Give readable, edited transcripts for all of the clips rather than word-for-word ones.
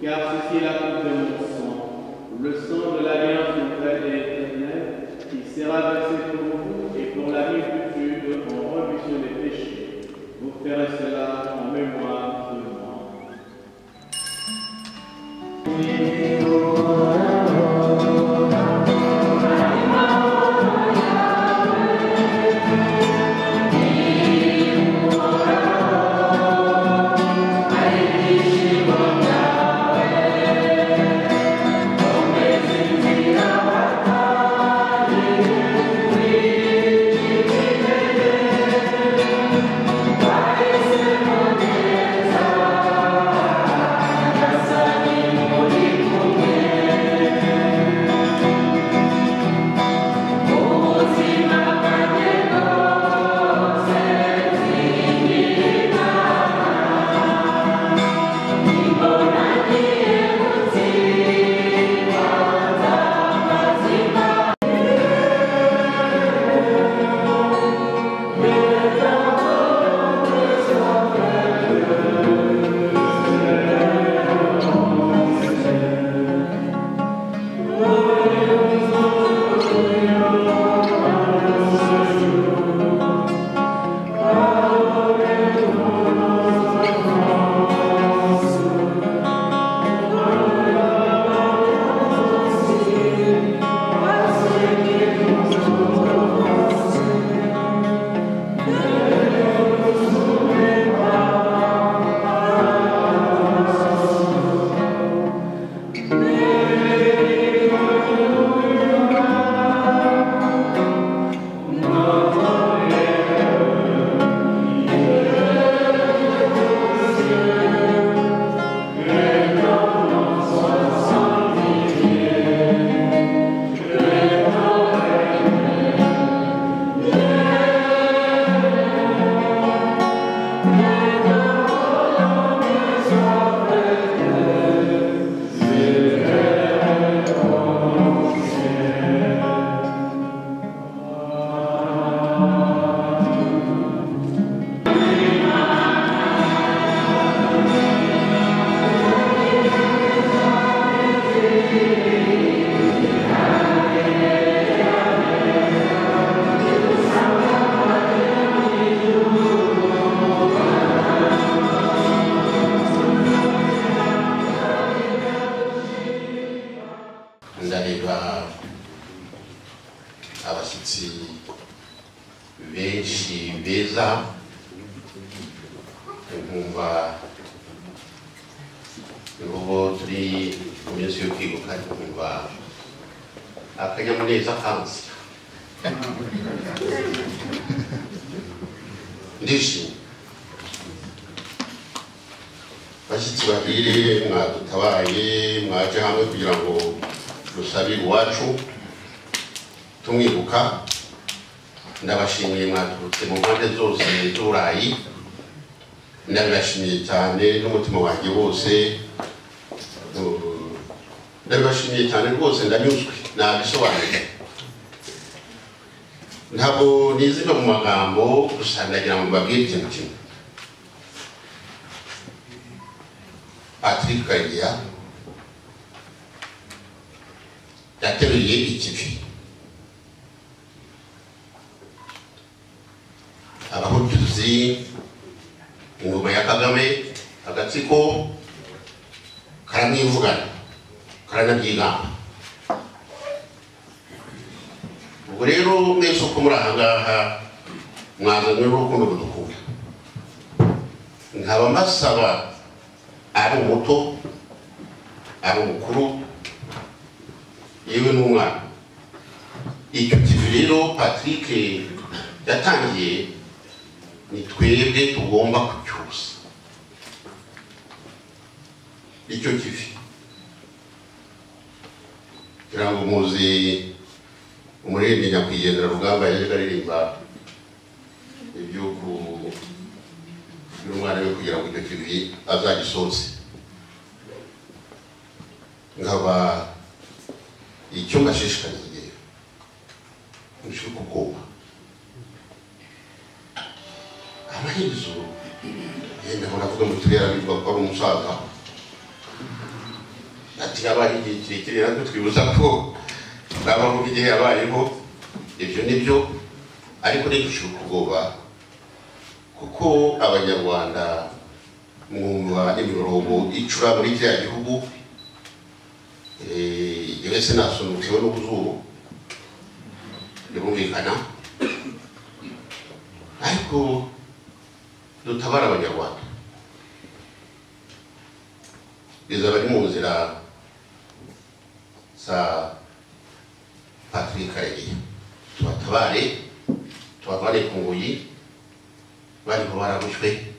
car ceci est la coupe de mon sang, le sang de l'alliance nouvelle et éternelle, qui sera versé pour vous et pour la multitude en remission des péchés. Vous ferez cela en mémoire de moi. Bashitsi babiri mwadutabaye mwaje hamwe kugira ngo rusabire iwacu tumwibuka. Ndabashimiye mwaturutse mu mpande zose z'Uburayi, ndabashimiye cyane n'umutima wanjye wose, ndabashimiye cyane rwose, ndanyuzwe nabisobanuye. Ntabwo niziba mu magambo gusa ndagira ngo mbabwire ikintu kimwe. Patrick Karegeya yateruye ikivi. Abahutuzi ingoma ya Kagame agatsiko karamwivugana karanabyigamba. Ubwo rero mwese uko muri ahangaha mwazanywe n'urukundo rudukunda, nkaba mbasaba ari umuto ari umukuru yewe n'umwana, icyo kivi rero Patrick yatangiye ni twebwe tugomba kucyusa. Icyo kivi kugira ngo muzi umuririmbyi nyakwigendera Rugamba yaje aririmba iby'uko umwana we kugira ngo icyo kivi azagisoze. Nkaba icyo mbashishikariye mushuka ubwoba amaherezo yenda muravuga mu turere bivuga ko ari umusaza ati yabaye igihe kirekire natwe twibuza ko nabaho igihe yabayeho ibyo nibyo ariko ntidushobora kugoba kuko abanyarwanda mwumva imirongo icura muri kiriya gihugu wese nasonukiwe n'ubuzuru birumvikana ariko dutabara abanyarwanda bizaba ari mu nzira za Patrick Karegeya tubatabare ku ngoyi bariho barabushwe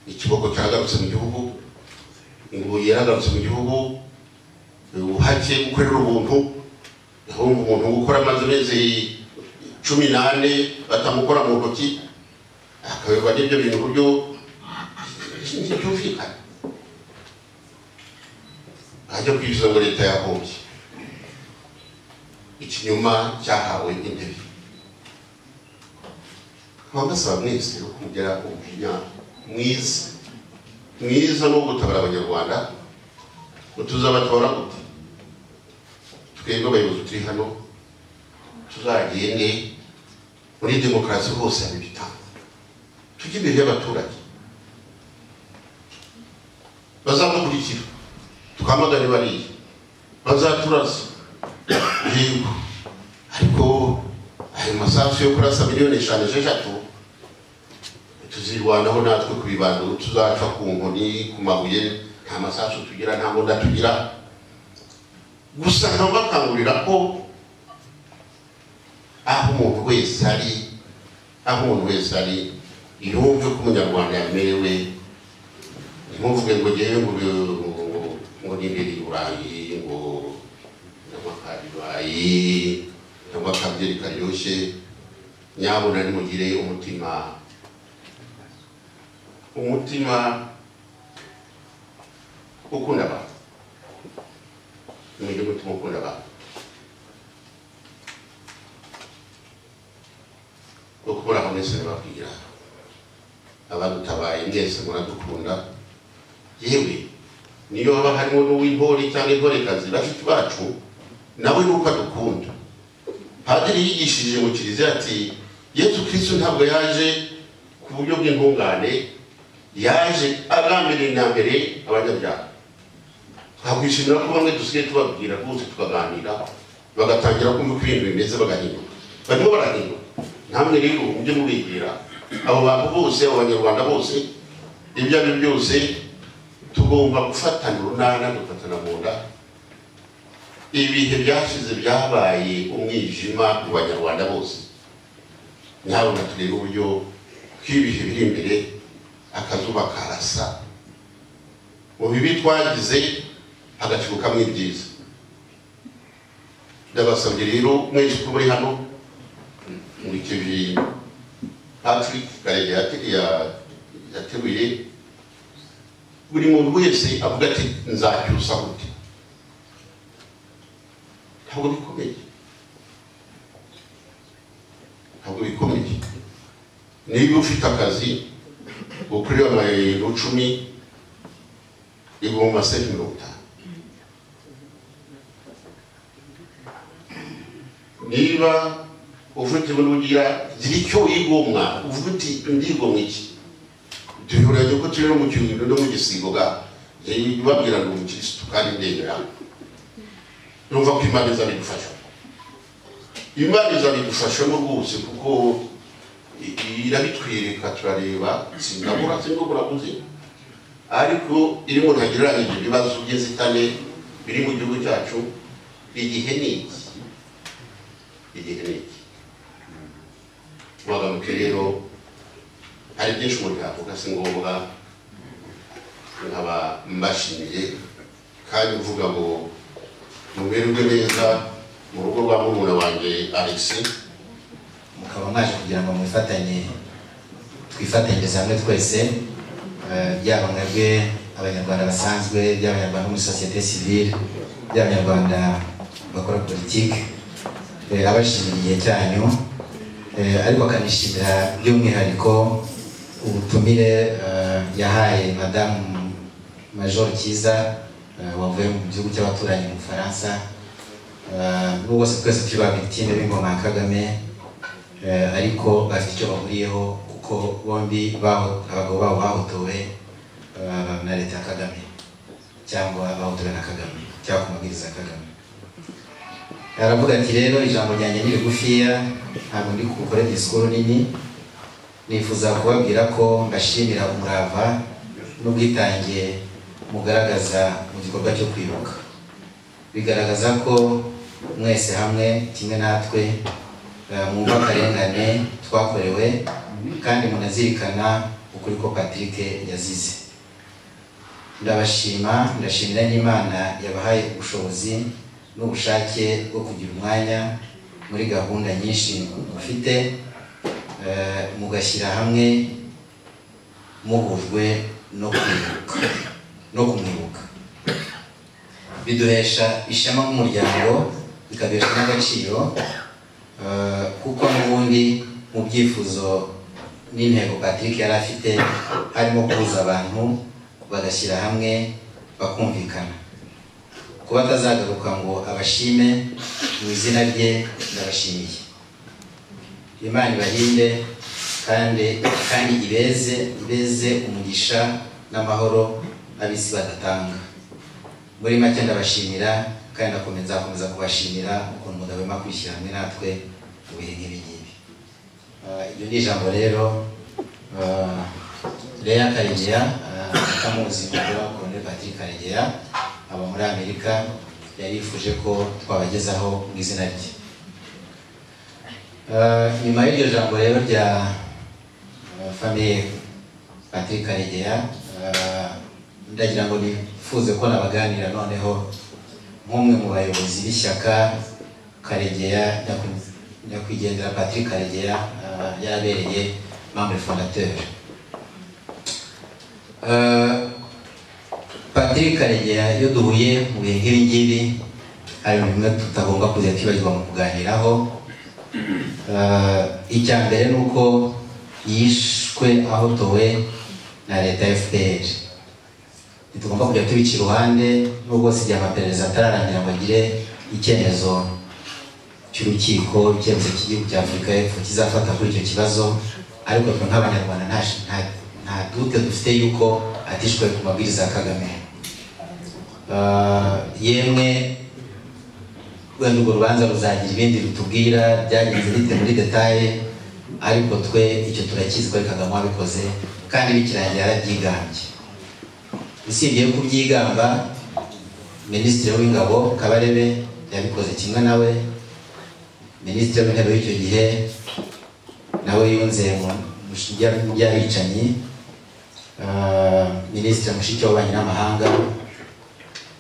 ikiboko cyagarutse mu gihugu ingoyi yaragarutse mu gihugu ubuhake gukorera ubuntu ahubwo umuntu gukora amaze amezi 18 batamukora mu ntoki akayoba n'ibyo bintu buryo byumvikana ajya kwifuza ngo leta yahombye ikinyuma cyahawe intebe nkabasaba mwese kugera umujinya mwiza no gutabara abanyarwanda tuzabatora gute twebwe abayobozi turi hano tuzagende muri demokarasi hose abibitanga tujye imbere y'abaturage bazamukurikira tukamagane bariya bazaturaza yego ariko ayo masasu yo kurasa miliyoni 5 tuzirwanaho natwe ku bibando tuzaca ku nkoni ku mabuye nta masasu tugira nta mbunda tugira gusa nkabakangurira ko aho umuntu wese ari yumve ko umunyarwanda yamerewe ntimuvuge ngo ngewe ngo nindiri Burayi ngo n'amakaribayi n'amakabyeri karyoshye nyabona nimugire umutima ukunda abantu nimugire umutima ukunda abantu ukubura aho mwese nibabwira abadutabaye mwese muradukunda yewe niyo haba harimo n'uw'intore cyangwa intorekazi bafite bacu nawe nuko adukunda padiri yigishije mu kiliziya ati Yesu Kristo ntabwo yaje ku buryo bw'intungane yaje agambiriye intambere abanyabyaha twakwishimira ko bamwe dusigaye tubabwira rwose tukaganira bagatangira kumva uko ibintu bimeze bagahinduka barimo barahinduka namwe rero mujye mubibwira abo bantu bose abanyarwanda bose ibyo ari byose tugomba gufatana urunana dufatana mu nda ibihe byashize byabaye umwijima mu banyarwanda bose nyabona tureba uburyo kwibihe biri imbere akazuba karasa mu bibi twagize agacibukamwe ibyiza ndabasabye rero mwese ko muri hano muri kivi Patrick Karegeya yateruye buri muntu wese avuga ati nzacyusa gute ntabwo bikomeye niba ufite akazi ukorera amayero 10 igomba 750 niba ufite burugira gira icyo igomwa uvuga uti ndigomwe iki duhuranye ko turi no mu cyumba no mu gisigo ga babwira ngo umukristo kandi ndengera numva ko Imana izabidufasha mu rwose kuko irabitwereka turareba singabura kuzi ariko irimo ntagereranyije ibibazo by'inzitane biri mu gihugu cyacu igihe niki mwagamuke rero hari byinshi umuntu yavuga si ngombwa nkaba mbashimiye kandi mvuga ngo mumererwe neza mu rugo rwa murumuna wanjye Alex mukaba mwaje kugira ngo twifatanyirize hamwe twese byaba mwebwe abanyarwanda basanzwe by'abanyarwanda muri société civile by'abanyarwanda bakora politiki abashimira igihe cyanyu ariko akanishimira by'umwihariko ubutumire yahaye Madame Major Kiza wavuye mu gihugu cy'abaturanyi mu Faransa, n'ubwo se twese turi ba victime b'ingoma ya Kagame, ariko bafite icyo bahuriyeho kuko bombi abagabo babo bahotowe na leta ya Kagame cyangwa bahotowe na Kagame cyangwa ku mabwiriza ya Kagame. Aravuga ati rero ijambo ryanjye ni rigufiya, ntabwo ndi gukora disikuru nini, nifuza kubabwira ko mbashimira umurava n'ubwitange mugaragaza mu gikorwa cyo kwibuka. Bigaragaza ko mwese hamwe kimwe natwe mwumva akarengane twakorewe kandi munazirikana ukuri ko Patrick yazize. Ndashimira n'Imana yabahaye ubushobozi n'ubushake bwo kugira umwanya muri gahunda nyinshi mufite, mugashyira hamwe muhujwe no kumwibuka. Biduhesha ishema nk'umuryango, bikaduhesha n'agaciro, kuko n'ubundi mu byifuzo n'intego Patrick yari afite harimo kubuza abantu bagashyira hamwe bakumvikana. Kuba atazagaruka ngo abashime mu izina rye, ndabashimiye. Imana ibahinde kandi ibeze umugisha n'amahoro abisi badatanga. Muri make ndabashimira kandi nzakomeza kubashimira ukuntu mudahwema kwishyira hamwe natwe mu bihe nk'ibi ngibi. Iryo ni ijambo rero Lea Karegeya, akamuzi mukuru wa Colonel Patrick Karegeya, aba muri Amerika, yari yifuje ko twabagezaho mu izina rye. Nyuma y'iryo jambo rero rya famille Patrick Karegeya, ndagira ngo nifuze ko nabaganira noneho nk'umwe mu bayobozi b'ishyaka Karegeya nyakwigendera Patrick Karegeya yarabereye membre fondateur. Patrick Karegeya iyo duhuye mu bihe nk'ibi ngibi hari bimwe tutagomba kujya twibagirwa mu kuganiraho. Icya mbere ni uko yishwe ahotowe na leta ya FPR. Ntitugomba kujya tubica iruhande, nubwo si igihe amaperereza atararangira ngo agire icyemezo cy'urukiko, icyemezo cy'igihugu cya Afurika y'Epfo kizafata kuri icyo kibazo, ariko twe nk'abanyarwanda nta dute dufite yuko atishwe ku mabwiriza ya Kagame. Yemwe wenda urwo rubanza ruzagira ibindi rutubwira byagenze bite muri detaye, ariko twe icyo turakizi ko Kagame wabikoze kandi bikirangira yarabyigambye. Usibye kubyigamba, Minisitiri w'Ingabo Kabarebe yabikoze kimwe nawe, Minisitiri w'Intebe w'icyo gihe nawe yunze mu by'abicanyi, Minisitiri Mushiki w'Ububanyi n'Amahanga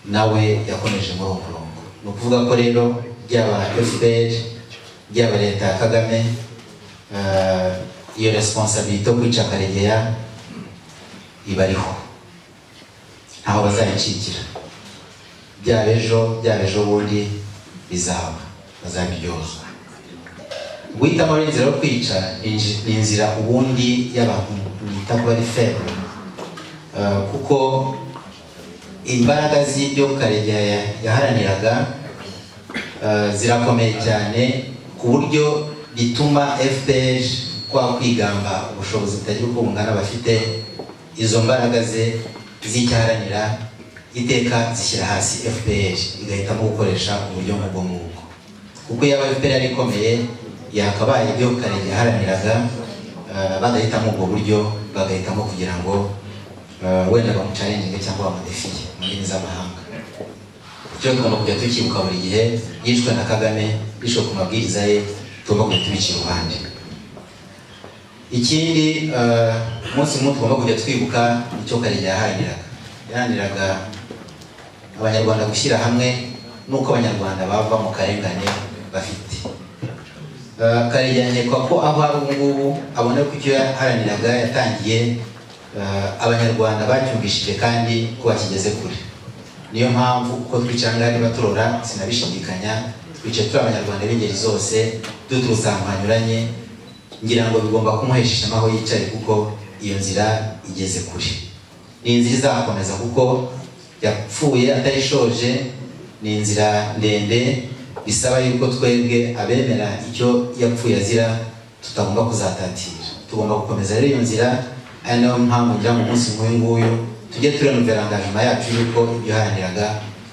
nawe yakomeje muri uwo murongo. Ni ukuvuga ko rero byaba FPR byaba leta ya Kagame, iyo responsabilité yo kwica Karegeya ibariho, ntaho bazayicikira. Byaba ejo bundi bazabiryozwa. Guhitamo inzira yo kwica ni inzira ubundi y'abantu bita ko bari faible, kuko imbaraga z'ibyo Karegeya yaharaniraga zirakomeye cyane ku buryo bituma FPR kwa kwigamba ubushobozi butagira uko bungana bafite. Izo mbaraga ze z'icyaharanira iteka zishyira hasi FPR, igahitamo gukoresha uburyo nk'ubwo, kuko yaba FPR yari ikomeye yakabaye ibyo Karegeya yaharaniraga bagahitamo ubwo buryo, bagahitamo kugira ngo wenda bamucarenginge cyangwa bamudefiye mu ndimi z'amahanga. Icyo tugomba kujya tukibuka buri gihe, yishwe na Kagame, yishwe ku mabwiriza ye, tugomba kujya tubica iruhande. Ikindi umunsi umwe tugomba kujya twibuka icyo Karegeya yaharaniraga abanyarwanda gushyira hamwe n'uko abanyarwanda bava mu karengane bafite. Karegeya nkekwa ko aho ari ubu ngubu abona ko icyo yaharaniraga yatangiye abanyarwanda bacyumvishije kandi ko bakigeze kure. Niyo mpamvu uko twicara ngaho niba turora sinabishidikanya, twicaye turi abanyarwanda b'ingeri zose duturutse ahantu hanyuranye, ngira ngo bigomba kumuhesha ishema aho yicaye, kuko iyo nzira igeze kure. Ni inzira izakomeza kuko yapfuye atayishoje ni inzira ndende bisaba yuko twebwe abemera icyo yapfuye azira tutagomba kuzatatira tugomba gukomeza rero iyo nzira ari nayo mpamvu ngira mu munsi nk'uyu nguyu tujye turenovera engagement yacu yuko ibyo haraniraga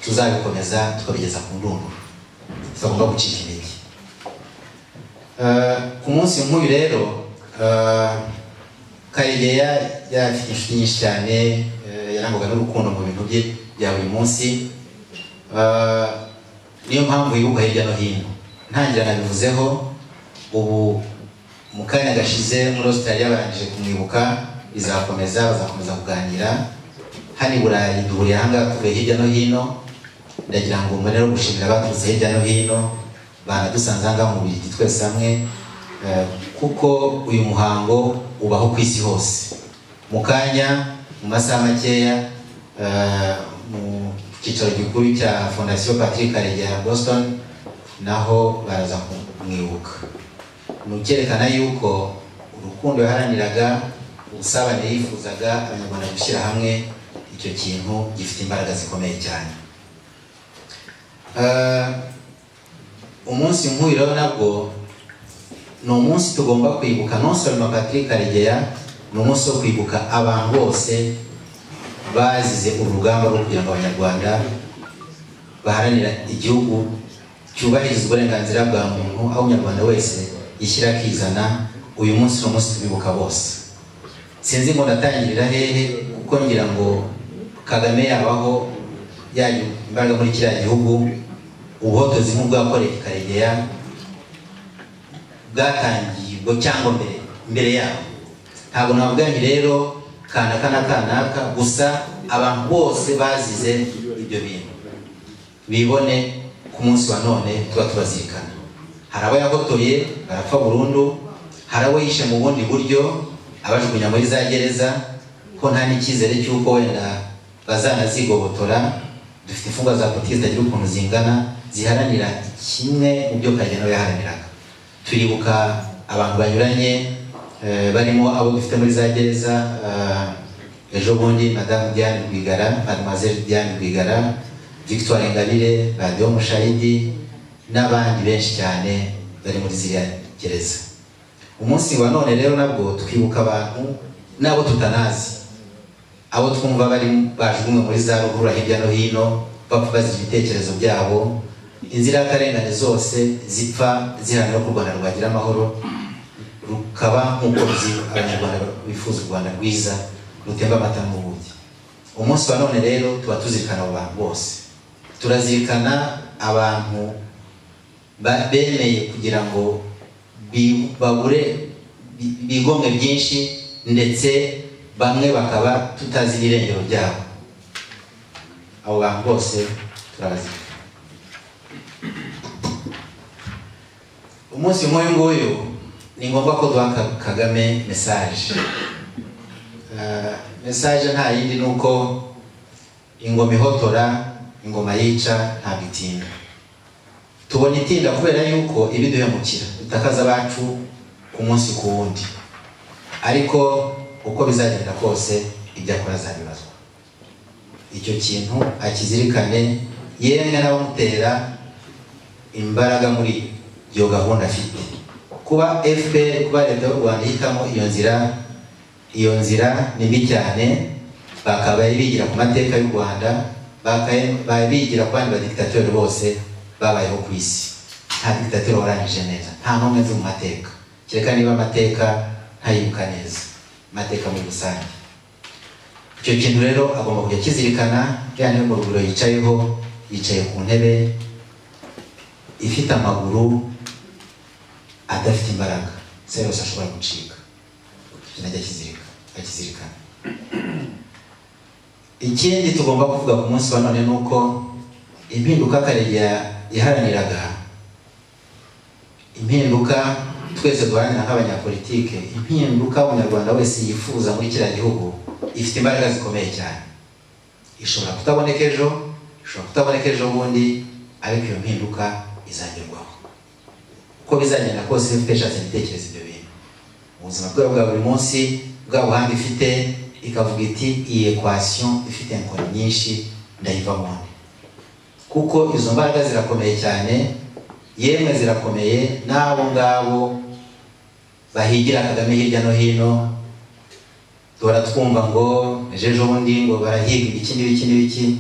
tuzabikomeza tukabigeza ku ndunduro tutagomba gucika intege. Ku munsi nk'uyu rero Karegeya yafite inshuti nyinshi cyane yarangwaga n'urukundo mu bintu bye bya buri munsi, niyo mpamvu yibuka hirya no hino. Ntangira nabivuzeho ubu mu kanya gashize muri Australia barangije kumwibuka, bazakomeza kuganira. Hano i Burayi duhuriye ahangaha tuvuye hirya no hino, ndagira ngo mbone no gushimira abaturutse hirya no hino banadusanze ahangaha mu Bubiligi twese hamwe, kuko uyu muhango ubaho ku isi hose. Mu kanya mu masaha makeya mu cyicaro gikuru cya Fondation Patrick Karegeya Boston naho baraza kumwibuka. Nukerekana yuko urukundo yaharaniraga, ubusabane yifuzaga abanyarwanda gushyira hamwe, icyo kintu gifite imbaraga zikomeye cyane. Umunsi nk'uyu rero nabwo ni umunsi tugomba kwibuka non seulement Patrick Karegeya, ni umunsi wo kwibuka abantu bose bazize urugamba rwo kugira ngo abanyarwanda baharanira igihugu cyubahiriza uburenganzira bwa muntu, aho umunyarwanda wese yishyira akizana. Uyu munsi ni umunsi tubibuka bose. Sinzi ngo ndatangirira hehe, kuko ngira ngo Kagame yabaho yaje imbaraga muri kiriya gihugu, ubuhotozi nk'ubwakoreye Karegeya bwatangiye ubwo cyangwa mbere yabo. Ntabwo navuga nti rero kanaka gusa abantu bose bazize ibyo bintu bibone ku munsi wa none tuba tubazirikana. Hari abo yahotoye barapfa burundu, hari abo yishe mu bundi buryo abajugunya muri za gereza, ko nta n'icyizere cy'uko wenda bazanazigobotora. Dufite imfungwa za politiki zitagira ukuntu zingana ziharanira kimwe mu byo Karegeya nawe yaharaniraga. Turibuka abantu banyuranye, barimo abo dufite muri za gereza, ejo bundi Madame Diane Rwigara, Mademoiselle Diane Rwigara, Victoire Ingabire, Radio Mushayidi n'abandi benshi cyane bari muri ziriya gereza. Umunsi wa none rero nabwo twibuka abantu nabo tutanazi, abo twumva bari bajugunywe muri za ruhurura hirya no hino bapfa bazira ibitekerezo byabo. Inzirakarengane zose zipfa ziharanira ko u Rwanda rwagira amahoro, rukaba nk'uko abanyarwanda bifuza u Rwanda rwiza rutemba amata n'ubuki. Umunsi wa none rero tuba tuzirikana abo bantu bose. Turazirikana abantu bemeye kugira ngo bigomwe byinshi, ndetse bamwe bakaba tutazi n'irengero ryabo. Abo bantu bose turabazirikana. Umunsi nk'uyu nguyu ni ngombwa ko duha Kagame message. Message nta yindi nuko ingoma ihotora, ingoma yica ntabwo itinda. Tubona itinda kubera yuko ibiduhemukira bitakaza abacu ku munsi ku wundi, ariko uko bizagenda kose ibyo akora azabibazwa. Icyo kintu akizirikane, yemwe n'abamutera imbaraga muri iyo gahunda afite. Kuba FPR, kuba leta y'u Rwanda ihitamo iyo nzira ni mbi cyane. Bakabaye bigira ku mateka y'u Rwanda, bakabaye bigira ku bandi badiktateri bose babayeho ku isi. Nta diktateri warangije neza, nta n'umwe nzi mu mateka, kereka niba amateka ntayibuka neza, amateka muri rusange. Icyo kintu rero agomba kujya kizirikana. Yani mu rugero yicayeho, yicaye ku ntebe ifite amaguru adafite imbaraga, se yose ashobora gucika. Kinajya akizirikana. Ikindi tugomba kuvuga ku munsi wa none nuko impinduka Karegeya yaharaniraga, impinduka twese duharanira nk'abanyapolitike, impinduka umunyarwanda wese yifuza muri kiriya gihugu, ifite imbaraga zikomeye cyane. Ishobora kutaboneka ejo, ishobora kutaboneka ejo bundi, ariko iyo mpinduka izagerwaho. Uko bizagenda kose tweshatse ibitekerezo ibyo bintu mu buzima bwawe bwa buri munsi, bwa buhanga ifite, ikavuga iti iyi equation ifite inkoni nyinshi ndayivamo kuko izo mbaraga zirakomeye cyane, yemwe zirakomeye n'abo ngabo bahigira Kagame hirya no hino. Dora twumva ngo ejo bundi ngo barahiga ibiki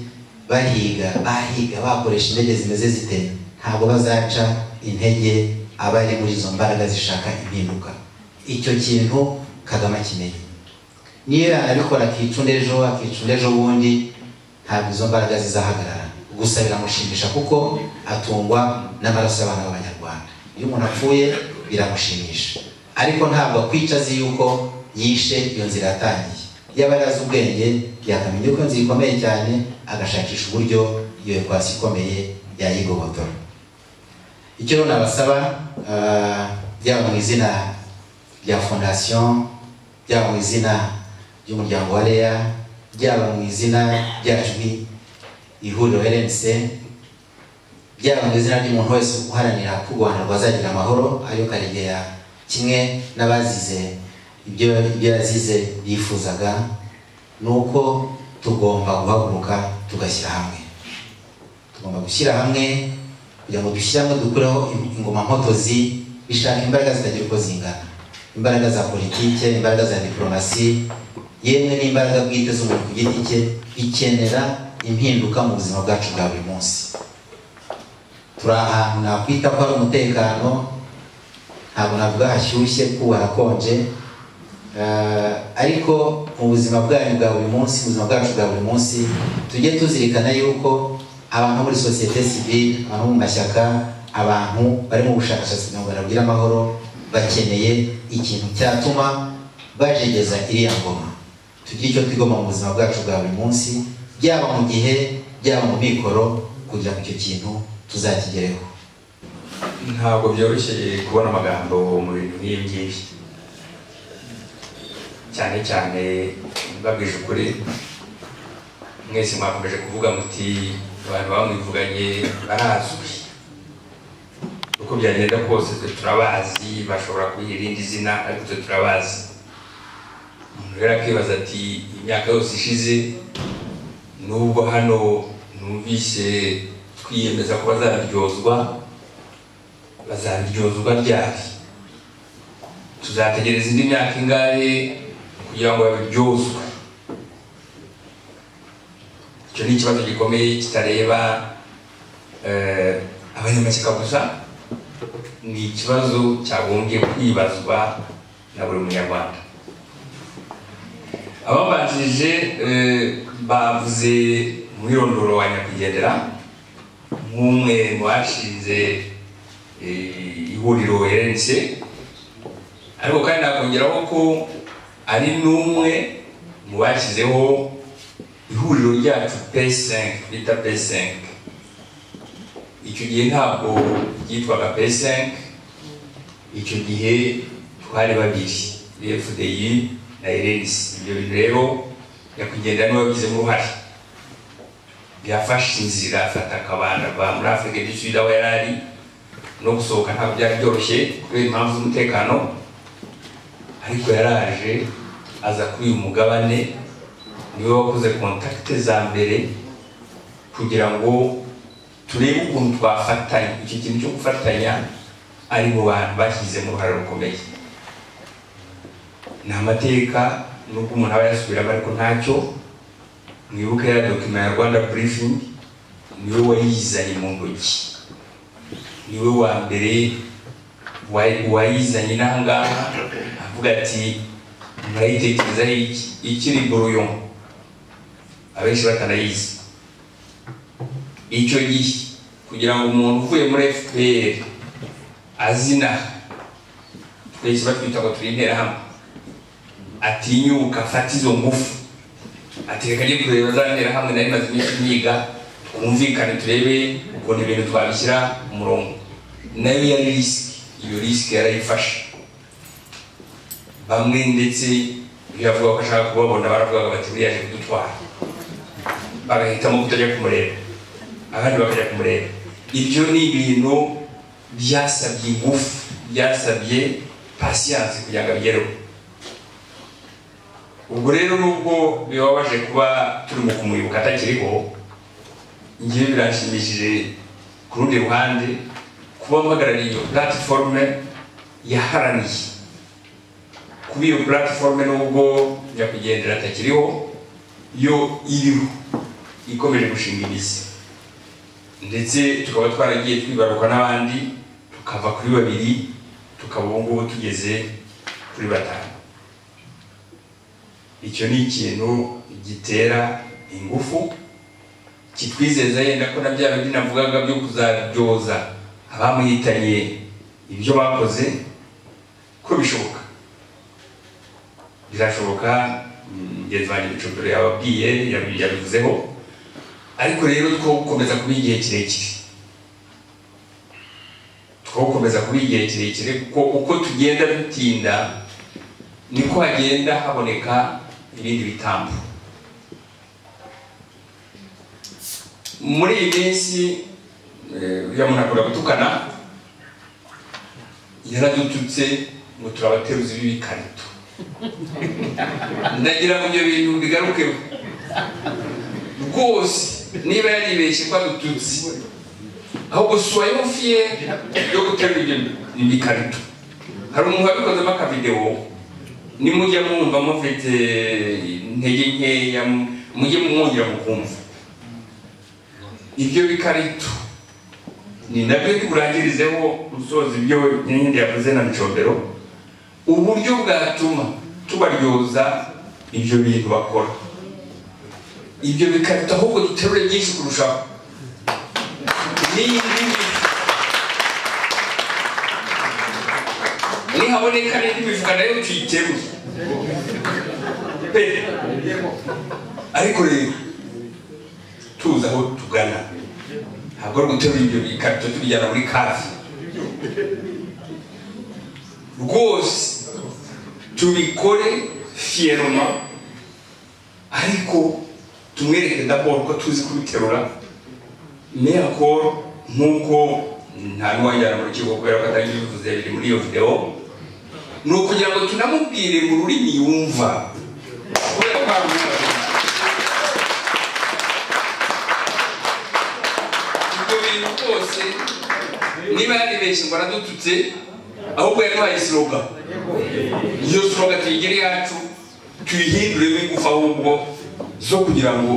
bahiga bakoresha indege zimeze zite, ntabwo bazaca intege abari muri izo mbaraga zishaka impinduka. Icyo kintu Kagame akimenye, niyo yanabikora akicunda ejo bundi, ntabwo izo mbaraga zizahagarara. Gusa biramushimisha kuko atungwa n'amaraso y'abana b'Abanyarwanda. Iyo umuntu apfuye biramushimisha, ariko ntabwo akwica azi yuko yishe iyo nzira yatangiye. Yaba yarazi ubwenge yakamenya ko nzira ikomeye cyane, agashakisha uburyo iyo ekwasi ikomeye yayigobotora. Icyo rero nabasaba, byaba mu izina rya fondation, byaba mu izina ry'umuryango wa Leya, byaba mu izina ryacu ihuriro RNC, byaba mu izina ry'umuntu wese uharanira ko u Rwanda rwazagira amahoro, ariyo Karegeya kimwe n'abazize ibyo yazize yifuzaga, nuko tugomba guhaguruka tugashyira hamwe. Tugomba gushyira hamwe kugira ngo dushyire hamwe dukureho ingoma mpotozi bishaka imbaraga zitagira uko zingana, imbaraga za politike, imbaraga za diplomasi, yemwe n'imbaraga bwite z'umuntu ku giti cye, bikenera impinduka mu buzima bwacu bwa buri munsi. Turi ahantu nakwita ko ari umutekano, ntabwo navuga hashyushye kuko harakonje, ariko mu buzima bwanyu bwa buri munsi, mu buzima bwacu bwa buri munsi, tujye tuzirikana yuko abantu muri societe civile, abantu mu mashyaka, abantu bari mu bushakashatsi kugira ngo barabwire amahoro, bakeneye ikintu cyatuma bajegeza iriya ngoma. Tugire icyo twigoma mu buzima bwacu bwa buri munsi, byaba mu gihe, byaba mu mikoro, kugira ngo icyo kintu tuzakigereho. Ntabwo byoroshye kubona amagambo mu bintu nk'ibi ngibi, cyane cyane mbabwije ukuri. Mwese mwakomeje kuvuga muti abantu bamwivuganye barazwi, uko byagenda kose twe turabazi, bashobora kuyiha irindi zina ariko twe turabazi. Umuntu rero akibaza ati imyaka yose ishize, nubwo hano numvise twiyemeza ko bazabiryozwa ryari? Tuzategereza indi myaka ingahe kugira ngo babiryozwe? Icyo ni ikibazo gikomeye kitareba abanyamashyaka gusa, ni ikibazo cyagombye kwibazwa na buri munyarwanda. Ababanjije bavuze umwirondoro wa nyakwigendera nk'umwe mu bashinze ihuriro RNC, ariko kandi nakongeraho ko ari n'umwe mu bashyizeho ihuriro ryacu P5 bita P5. Icyo gihe ntabwo ryitwaga P5, icyo gihe twari babiri, FDI na RNC. Ibyo bintu rero nyakwigendera niwe wabigizemo uruhare, yafashe inzira afata akabanda ba muri Afrique du Sud aho yari ari, no gusohoka ntabwo byari byoroshye kubera impamvu z'umutekano, ariko yaraje aza kuri uyu mugabane, niwe wakoze kontakte za mbere kugira ngo turebe ukuntu twafatanya. Icyo kintu cyo gufatanya ari mu bantu bashyizemo uruhare rukomeye. Ni amateka nubwo umuntu aba yasubiramo, ariko ntacyo. Mwibuke ya document ya Rwanda briefing, niwe wayizanye mu ntoki, niwe wa mbere wayizanye n'ahangaha avuga ati murayitekerezaho iki? Ikiri brouillon, abenshi batanayizi. Icyo gihe kugira ngo umuntu uvuye muri FPR azina, twese batwita ngo turi interahamwe, atinyuka afata izo ngufu, ati reka njye kureba za nterahamwe nari maze iminsi niga, twumvikane turebe ukuntu ibintu twabishyira ku murongo. Nayo yari risiki, iyo risiki yarayifashe. Bamwe ndetse iyo avuga ko ashaka kubabona baravugaga bati buriya aje kudutwara, bagahitamo kutajya kumureba, abandi bakajya kumureba. Ibyo ni ibintu byasabye ingufu, byasabye patience kugira ngo abigereho. Ubwo rero nubwo bibabaje kuba turi mu kumwibuka atakiriho, ngiye birashimishije ku rundi ruhande kuba mpagarariye iyo platforme yaharaniye kuba iyo platforme nubwo nyakwigendera atakiriho yo iriho ikomeje gushinga imizi ndetse tukaba twaragiye twibaruka n'abandi tukava kuri 2 tukaba ubungubu tugeze kuri 5. icyo ni ikintu gitera ingufu kitwizeza yenda ko na bya bindi navugaga byo kuzaryoza abamuhitanye ibyo bakoze ko bishoboka birashoboka. Ngezvanye Bicombero yababwiye yabivuzeho, ariko rero twokomeza kuba igihe kirekire, twokomeza kuba igihe kirekire kuko uko tugenda dutinda niko hagenda haboneka ibindi bitambo. Muri iyi minsi uyu muntu akunda gutukana, yaradututse ngo turabateruzi b'ibikarito. Ndagira ngo ibyo bintu bigarukeho rwose, niba yaribeshye ko adututse ahubwo soyons fiers yo guterura ibyo bikarito. Hari umuntu wabikozemo akavideo, nimujya mwumva mufite intege nkeya mujye mwongera mukumva ibyo bikarito. Ni nabyo turangirizeho usoza ibyo nyine yavuze na Bicombero, uburyo bwatuma tubaryoza ibyo bintu bakora. Ibyo bikarito ahubwo duterure byinshi kurushaho. Nihaboneka n'indi mifuka nayo tuyiteruye. Ariko rero tuzi aho tugana, ntabwo ari guterura ibyo bikarito tubijyana muri kafi. Rwose tubikore fièrement, ariko tumwereke d'abord ko tuzi kubiterura, mais encore nkuko nta n'uwajyana mu rukiko kubera ko atari bivuze biri muri iyo video, ni ukugira ngo tunamubwire mu rurimi yumva. Kubera ko ibyo bintu rwose niba yaribeshye ngo aradututse, ahubwo yaduhaye slogan. Iyo slogan tuyigire yacu, tuyihinduremo ingufu ahubwo zo kugira ngo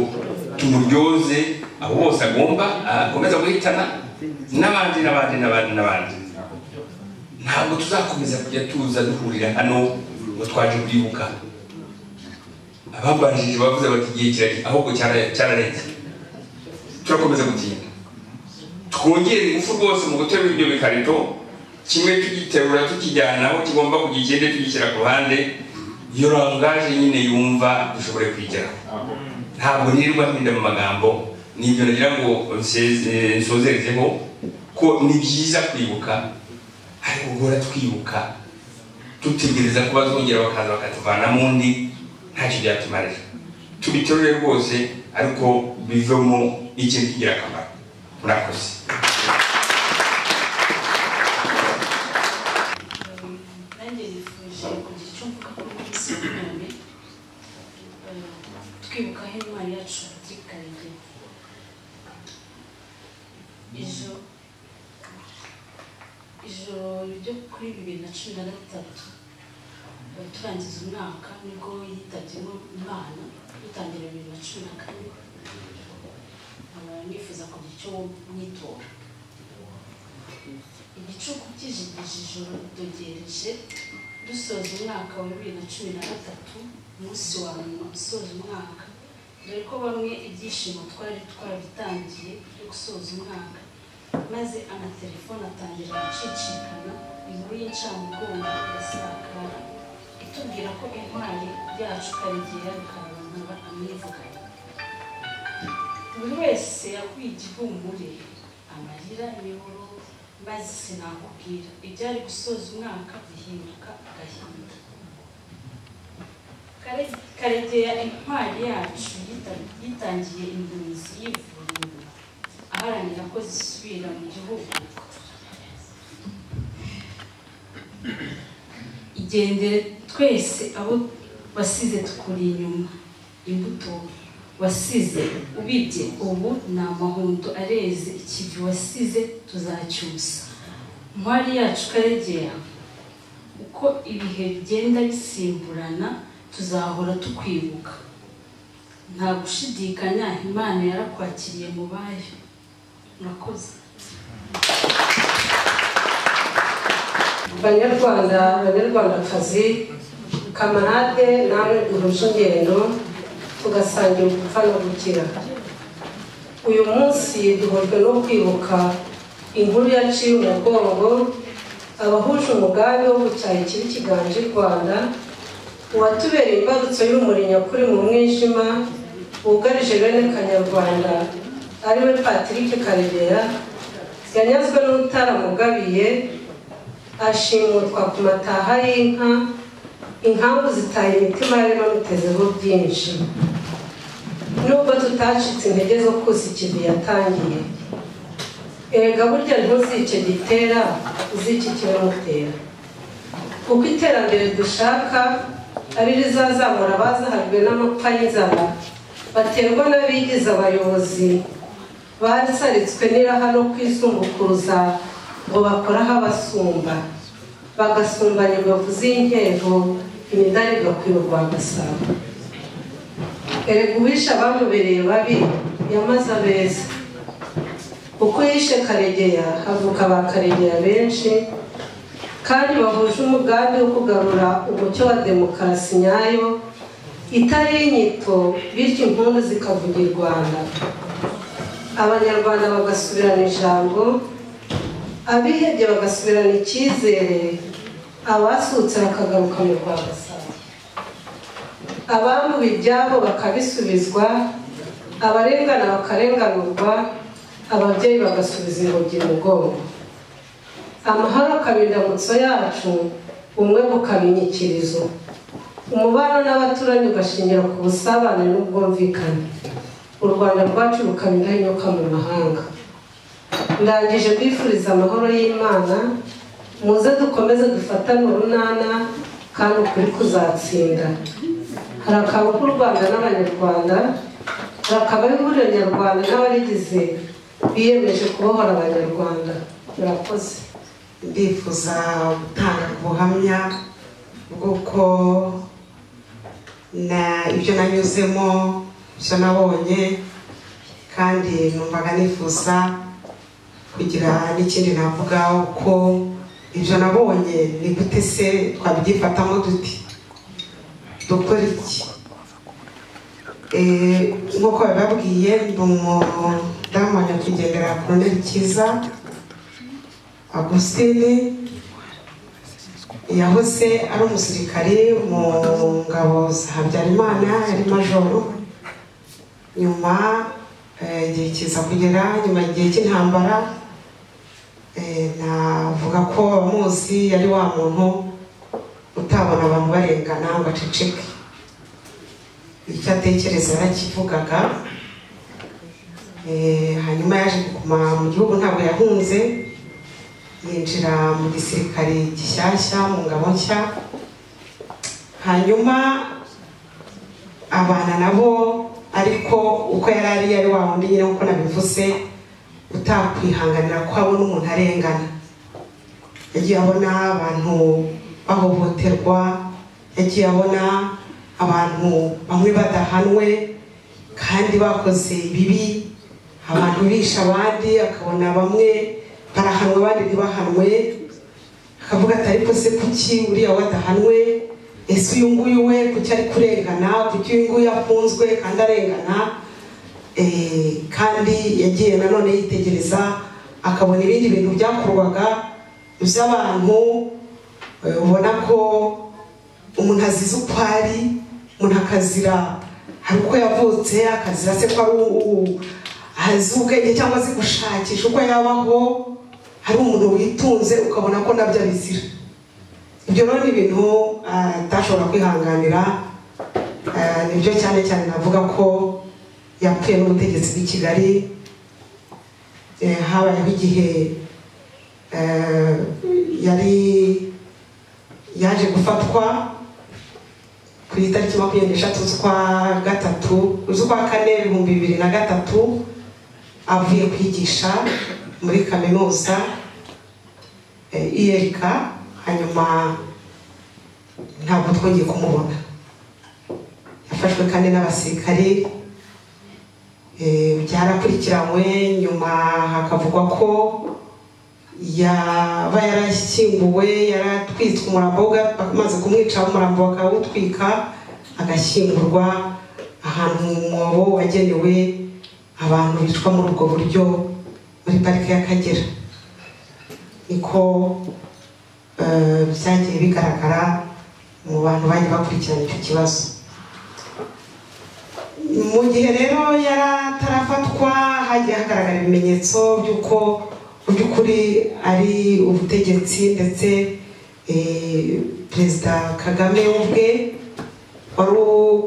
tumuryoze abo bose agomba akomeza guhitana n'abandi. Ntabwo tuzakomeza kujya tuza duhurira hano ngo twaje kwibuka. Ababanjije bavuze bati igihe kirari, ahubwo cyararenze. Turakomeza gutinda, twongere ingufu rwose mu guterura ibyo bikarito, kimwe tugiterura tukijyana aho kigomba kujya, ikindi tugishyira ku ruhande. Iyo rangaje nyine yumva dushobore kwigeraho. Ntabwo nirirwa mpinda mu magambo, nibyo nagira ngo nsozerezeho ko ni byiza kwibuka, ariko guhora twibuka tutegereza ko bazongera bakaza bakatuvana mu ndi, ntacyo byatumarira. Tubiterure rwose, ariko bivemo ikintu cy'ingirakamaro. Murakoze. Twibuka intwari yacu Karege. Ijoro ryo kuri 2013 turangiza umwaka nibwo yitabye Imana, dutangira 2014. Nifuza kugira icyo mwitora. Igicuku kijigije ijoro dogereje dusoza umwaka wa 2013, umunsi wa nyuma usoza umwaka, dore ko bamwe ibyishimo twari twabitangiye byo gusoza umwaka, maze amatelefone atangira gucicikana, inkuru y'incamugongo irasakara itubwira ko intwari yacu Karegeya Rukarabankaba amwivuganye. Buri wese yakuye igihumure, amarira, imiboro, maze sinakubwira ibyari gusoza umwaka bihinduka agahinda. Karegeya intwari yacu yitangiye impunzi y'ivuriro, aharanira ko zisubira mu gihugu. Igendere twese abo wasize tukuri inyuma, imbuto wasize ubibye ubu ni amahundo areze ikivi wasize tuzacyusa ntwari yacu Karegeya uko ibihe bigenda bisimburana tuzahora tukwibuka nta gushidikanya Imana yarakwakiriye mu bayo murakoze Banyarwandakazi kamarade namwe duhuje ingendo tugasangira gupfa no gukira uyu munsi duhujwe no kwibuka inkuru yaciye umugongo abahuje umugambi wo gucyaha ikibi kiganje u Rwanda uwatubereye imbarutso y'urumuri nyakuri mu mwijima wugarije bene Kanyarwanda ariwe Patrick Karegeya yanyazwe n'utaramugabiye ashimutwa ku mataha y'inka inkangu zitaye imitima yari bamutezeho byinshi nubwo tutacitse intege zo kusa ikivi yatangiye erega burya ntuzice gitera uzice ikibimutera kuko iterambere dushaka ari rizazamura abazahajwe n'amapfa y'inzara baterwa n'abigize abayobozi basaritswe n'iraha no kwisumbukuruza ngo bakoraho abasumba bagasumbanya imbavu z'inkero imidari igakwirwa Gasabo erega uwishe abamubereye babi yamaze abeza uko yishe Karegeya havuka ba Karegeya benshi kandi bahuje umugambi wo kugarura umucyo wa demokarasi nyayo itari inyito bityo impundu zikavuga i Rwanda abanyarwanda bagasubirana ijambo abihebye bagasubirana icyizere abasutse bakagaruka mu Rwanda abambuwe ibyabo bakabisubizwa abarengana bakarenganurwa ababyeyi bagasubiza ingobyi mu mugongo amahoro akabindamutso yacu umwe bukabinyikirizo umubano n'abaturanyi ugashingira ku busabane n'ubwumvikane u Rwanda rwacu rukabidahinyuka mu mahanga ndangije kwifuriza amahoro y'Imana muze dukomeze dufatane urunana kandi ukuri kuzatsinda harakaba u Rwanda n'abanyarwanda harakaba ihuriro nyarwanda n'abarigize biyemeje kubohora abanyarwanda murakoze ndifuza gutanga ubuhamya bw'uko ibyo nanyuzemo ibyo nabonye kandi numvaga nifuza kugira n'ikindi navuga uko ibyo nabonye ni gute se twabyifatamo duti dukora iki nk'uko bababwiye ndi umudamu wa nyakwigendera Colonel Kiza Agustine yahoze ari umusirikare mu ngabo za Habyarimana yari majoro nyuma igihe kiza kugera nyuma igihe cy'intambara navuga ko abamuzi yari wa muntu utabona abantu barengana ngo aceceke icyo atekereza yarakivugaga hanyuma yaje kuguma mu gihugu ntabwo yahunze yinjira mu gisirikare gishyashya mu ngabo nshya hanyuma abana nabo ariko uko yari wa wundi nyine uko nabivuze utakwihanganira ko abona umuntu arengana yagiye abona abantu bahohoterwa yagiye abona abantu bamwe badahanwe kandi bakoze ibibi abantu bisha abandi akabona bamwe barahanwe abandi ntibahanwe akavuga ati ariko se kuki uriya wadahanwe ese uyu nguyu we kuki ari kurengana kuki uyu nguyu afunzwe kandi arengana kandi yagiye nanone yitegereza akabona ibindi bintu byakorwaga by'abantu ubona ko umuntu azize uko ari umuntu akazira hari uko yavutse akazira se ko ari azi ubwenge cyangwa azi gushakisha uko yabaho hari umuntu witunze ukabona ko nabyo abizira ibyo rero ni ibintu atashobora kwihanganira nibyo cyane cyane navuga ko yapfuye n'ubutegetsi bw'i Kigali habayeho igihe yaje gufatwa kuri itariki 23 z'ukwa kane 2003 avuye kwigisha muri kaminuza IRK. hanyuma ntabwo twongeye kumubona. yafashwe kandi n'abasirikare, byarakurikiranywe, nyuma hakavugwa ko yaba yarashyinguwe, yaratwitswe umurambo we, bamaze kumwica umurambo bakawutwika, agashyingurwa ahantu mu mwobo wagenewe abantu bicwa muri ubwo buryo muri parike y'Akagera. niko byagiye bigaragara mu bantu bagiye bakurikirana icyo kibazo. Mu gihe rero yaratarafatwa, hagiye hagaragara ibimenyetso by'uko mu by'ukuri ari ubutegetsi ndetse Perezida Kagame ubwe wari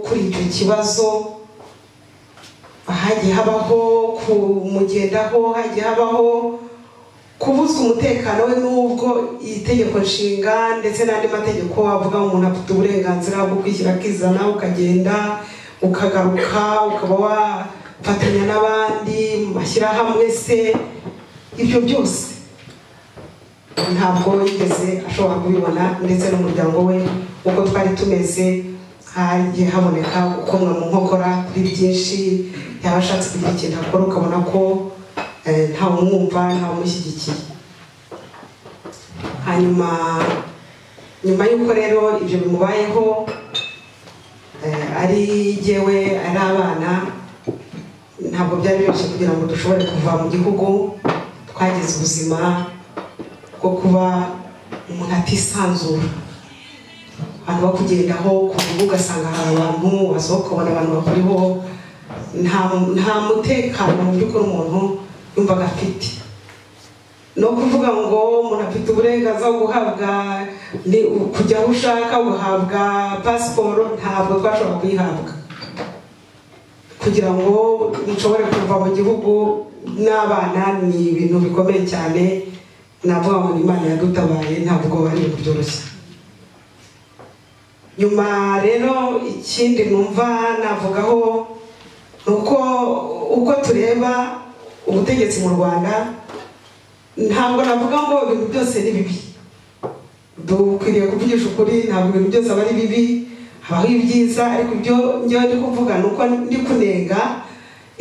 kuri icyo kibazo. hagiye habaho kumugendaho, hagiye habaho kubuzwa umutekano we, n'ubwo itegeko nshinga ndetse n'andi mategeko avuga umuntu afite uburenganzira bwo kwishyira akizana, ukagenda ukagaruka, ukaba wafatanya n'abandi mu mashyirahamwe se. ibyo byose ntabwo yigeze ashobora kubibona, ndetse n'umuryango we uko twari tumeze hagiye haboneka gukomwa mu nkokora kuri byinshi. yaba ashatse kugira ikintu akora ukabona ko ntawe umwumva, ntawe umushyigikiye. nyuma y'uko rero ibyo bimubayeho, ari jyewe ari abana, ntabwo byari byoroshye kugira ngo dushobore kuva mu gihugu. twagize ubuzima bwo kuba umuntu atisanzura, abantu bakugendaho ku rubuga ugasanga hari abantu wasohoka ukabona abantu bakuriho, nta mutekano mu by'ukuri umuntu yumvaga afite. no kuvuga ngo umuntu afite uburenganzira bwo guhabwa kujya aho ushaka, ugahabwa pasiporo, ntabwo twashobora kuyihabwa. kugira ngo mushobore kuva mu gihugu n'abana ni ibintu bikomeye cyane. navuga ngo Imana yadutabaye, ntabwo ari ibintu byoroshye. nyuma rero ikindi numva navugaho nuko uko tureba ubutegetsi mu Rwanda, ntabwo navuga ngo ibintu byose ni bibi. dukwiriye kuvugisha ukuri, ntabwo ibintu byose aba ari bibi, habaho ibyiza. ariko ibyo njyewe ndi kuvuga nuko ndi kunenga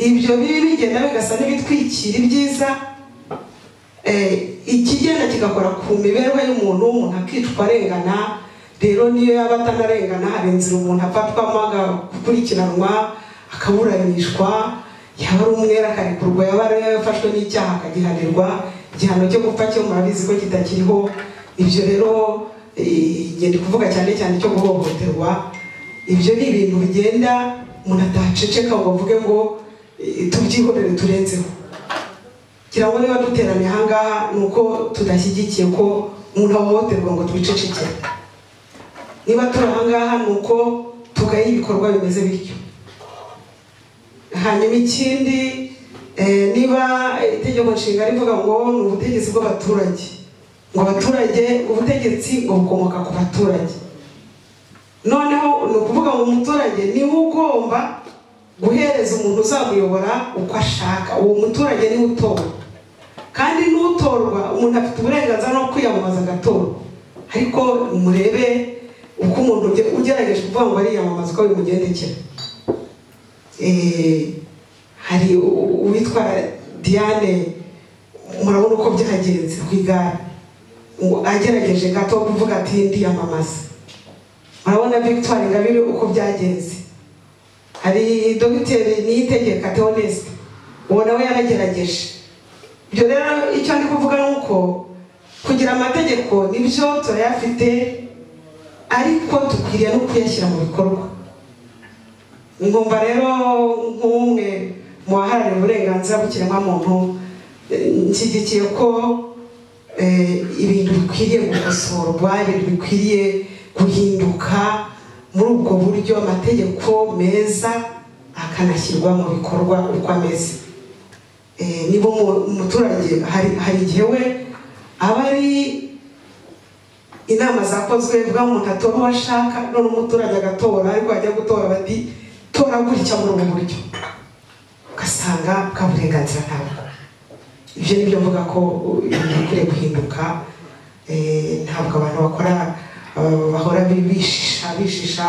ibyo bibi bigenda bigasa n'ibitwikira ibyiza. ikigenda kigakora ku mibereho y'umuntu akicwa arengana. rero niyo yaba atanarengana, hari inzira umuntu afatwamo agakurikiranwa, akaburanishwa, yaba ari umwere akarekurwa, yaba yafashwe n'icyaha akagihanirwa. igihano cyo gupfa cyo murabizi ko kitakiriho. ibyo rero ngenda kuvuga cyane cyane cyo guhohoterwa. ibyo ni ibintu bigenda umuntu ataceceka ngo avuge ngo tubyihorere turenzeho. kugira ngo niba duteraniye ahangaha nuko tudashyigikiye ko umuntu ahohoterwa ngo twicecekere. niba turi ahangaha nuko tugaye ibikorwa bimeze bityo. hanyuma ikindi, niba itegeko nshinga rivuga ngo ni ubutegetsi bw'abaturage, ngo abaturage, ubutegetsi ngo bukomoka ku baturage, noneho ni ukuvuga ngo umuturage niwe ugomba guhereza umuntu uzamuyobora uko ashaka. uwo muturage niwe utora, kandi n'utorwa umuntu afite uburenganzira no kwiyamamaza agatorwa. ariko murebe uko umuntu ugerageje kuvuga ngo ariyamamaza uko bimugendekera. hari uwitwa Diane, murabona uko byagenze ku igare, agerageje gato kuvuga ati ndiyamamaza. murabona Victoire Ingabire uko byagenze. hari Dr Niyitegeka Theoneste, uwo nawe yaragerageje. ibyo rero icyo ndi kuvuga ni uko kugira amategeko nibyo turayafite, ariko dukwiriye no kuyashyira mu bikorwa. ngomba rero nk'umwe mu baharanira uburenganzira bw'ikiremwamuntu, nshyigikiye ko ibintu bikwiriye gukosorwa, ibintu bikwiriye guhinduka muri ubwo buryo, amategeko meza akanashyirwa mu bikorwa uko ameze. niba umuturage hari igihe we aba ari inama zakozwe bwa umuntu atora uwo ashaka none umuturage agatora ariko ajya gutora bati tora gutya muri ubu buryo ugasanga bwa burenganzira ntabwo. Ibyo ni byo mvuga ko bikwiye guhinduka. Ntabwo abantu bakora bahora bishisha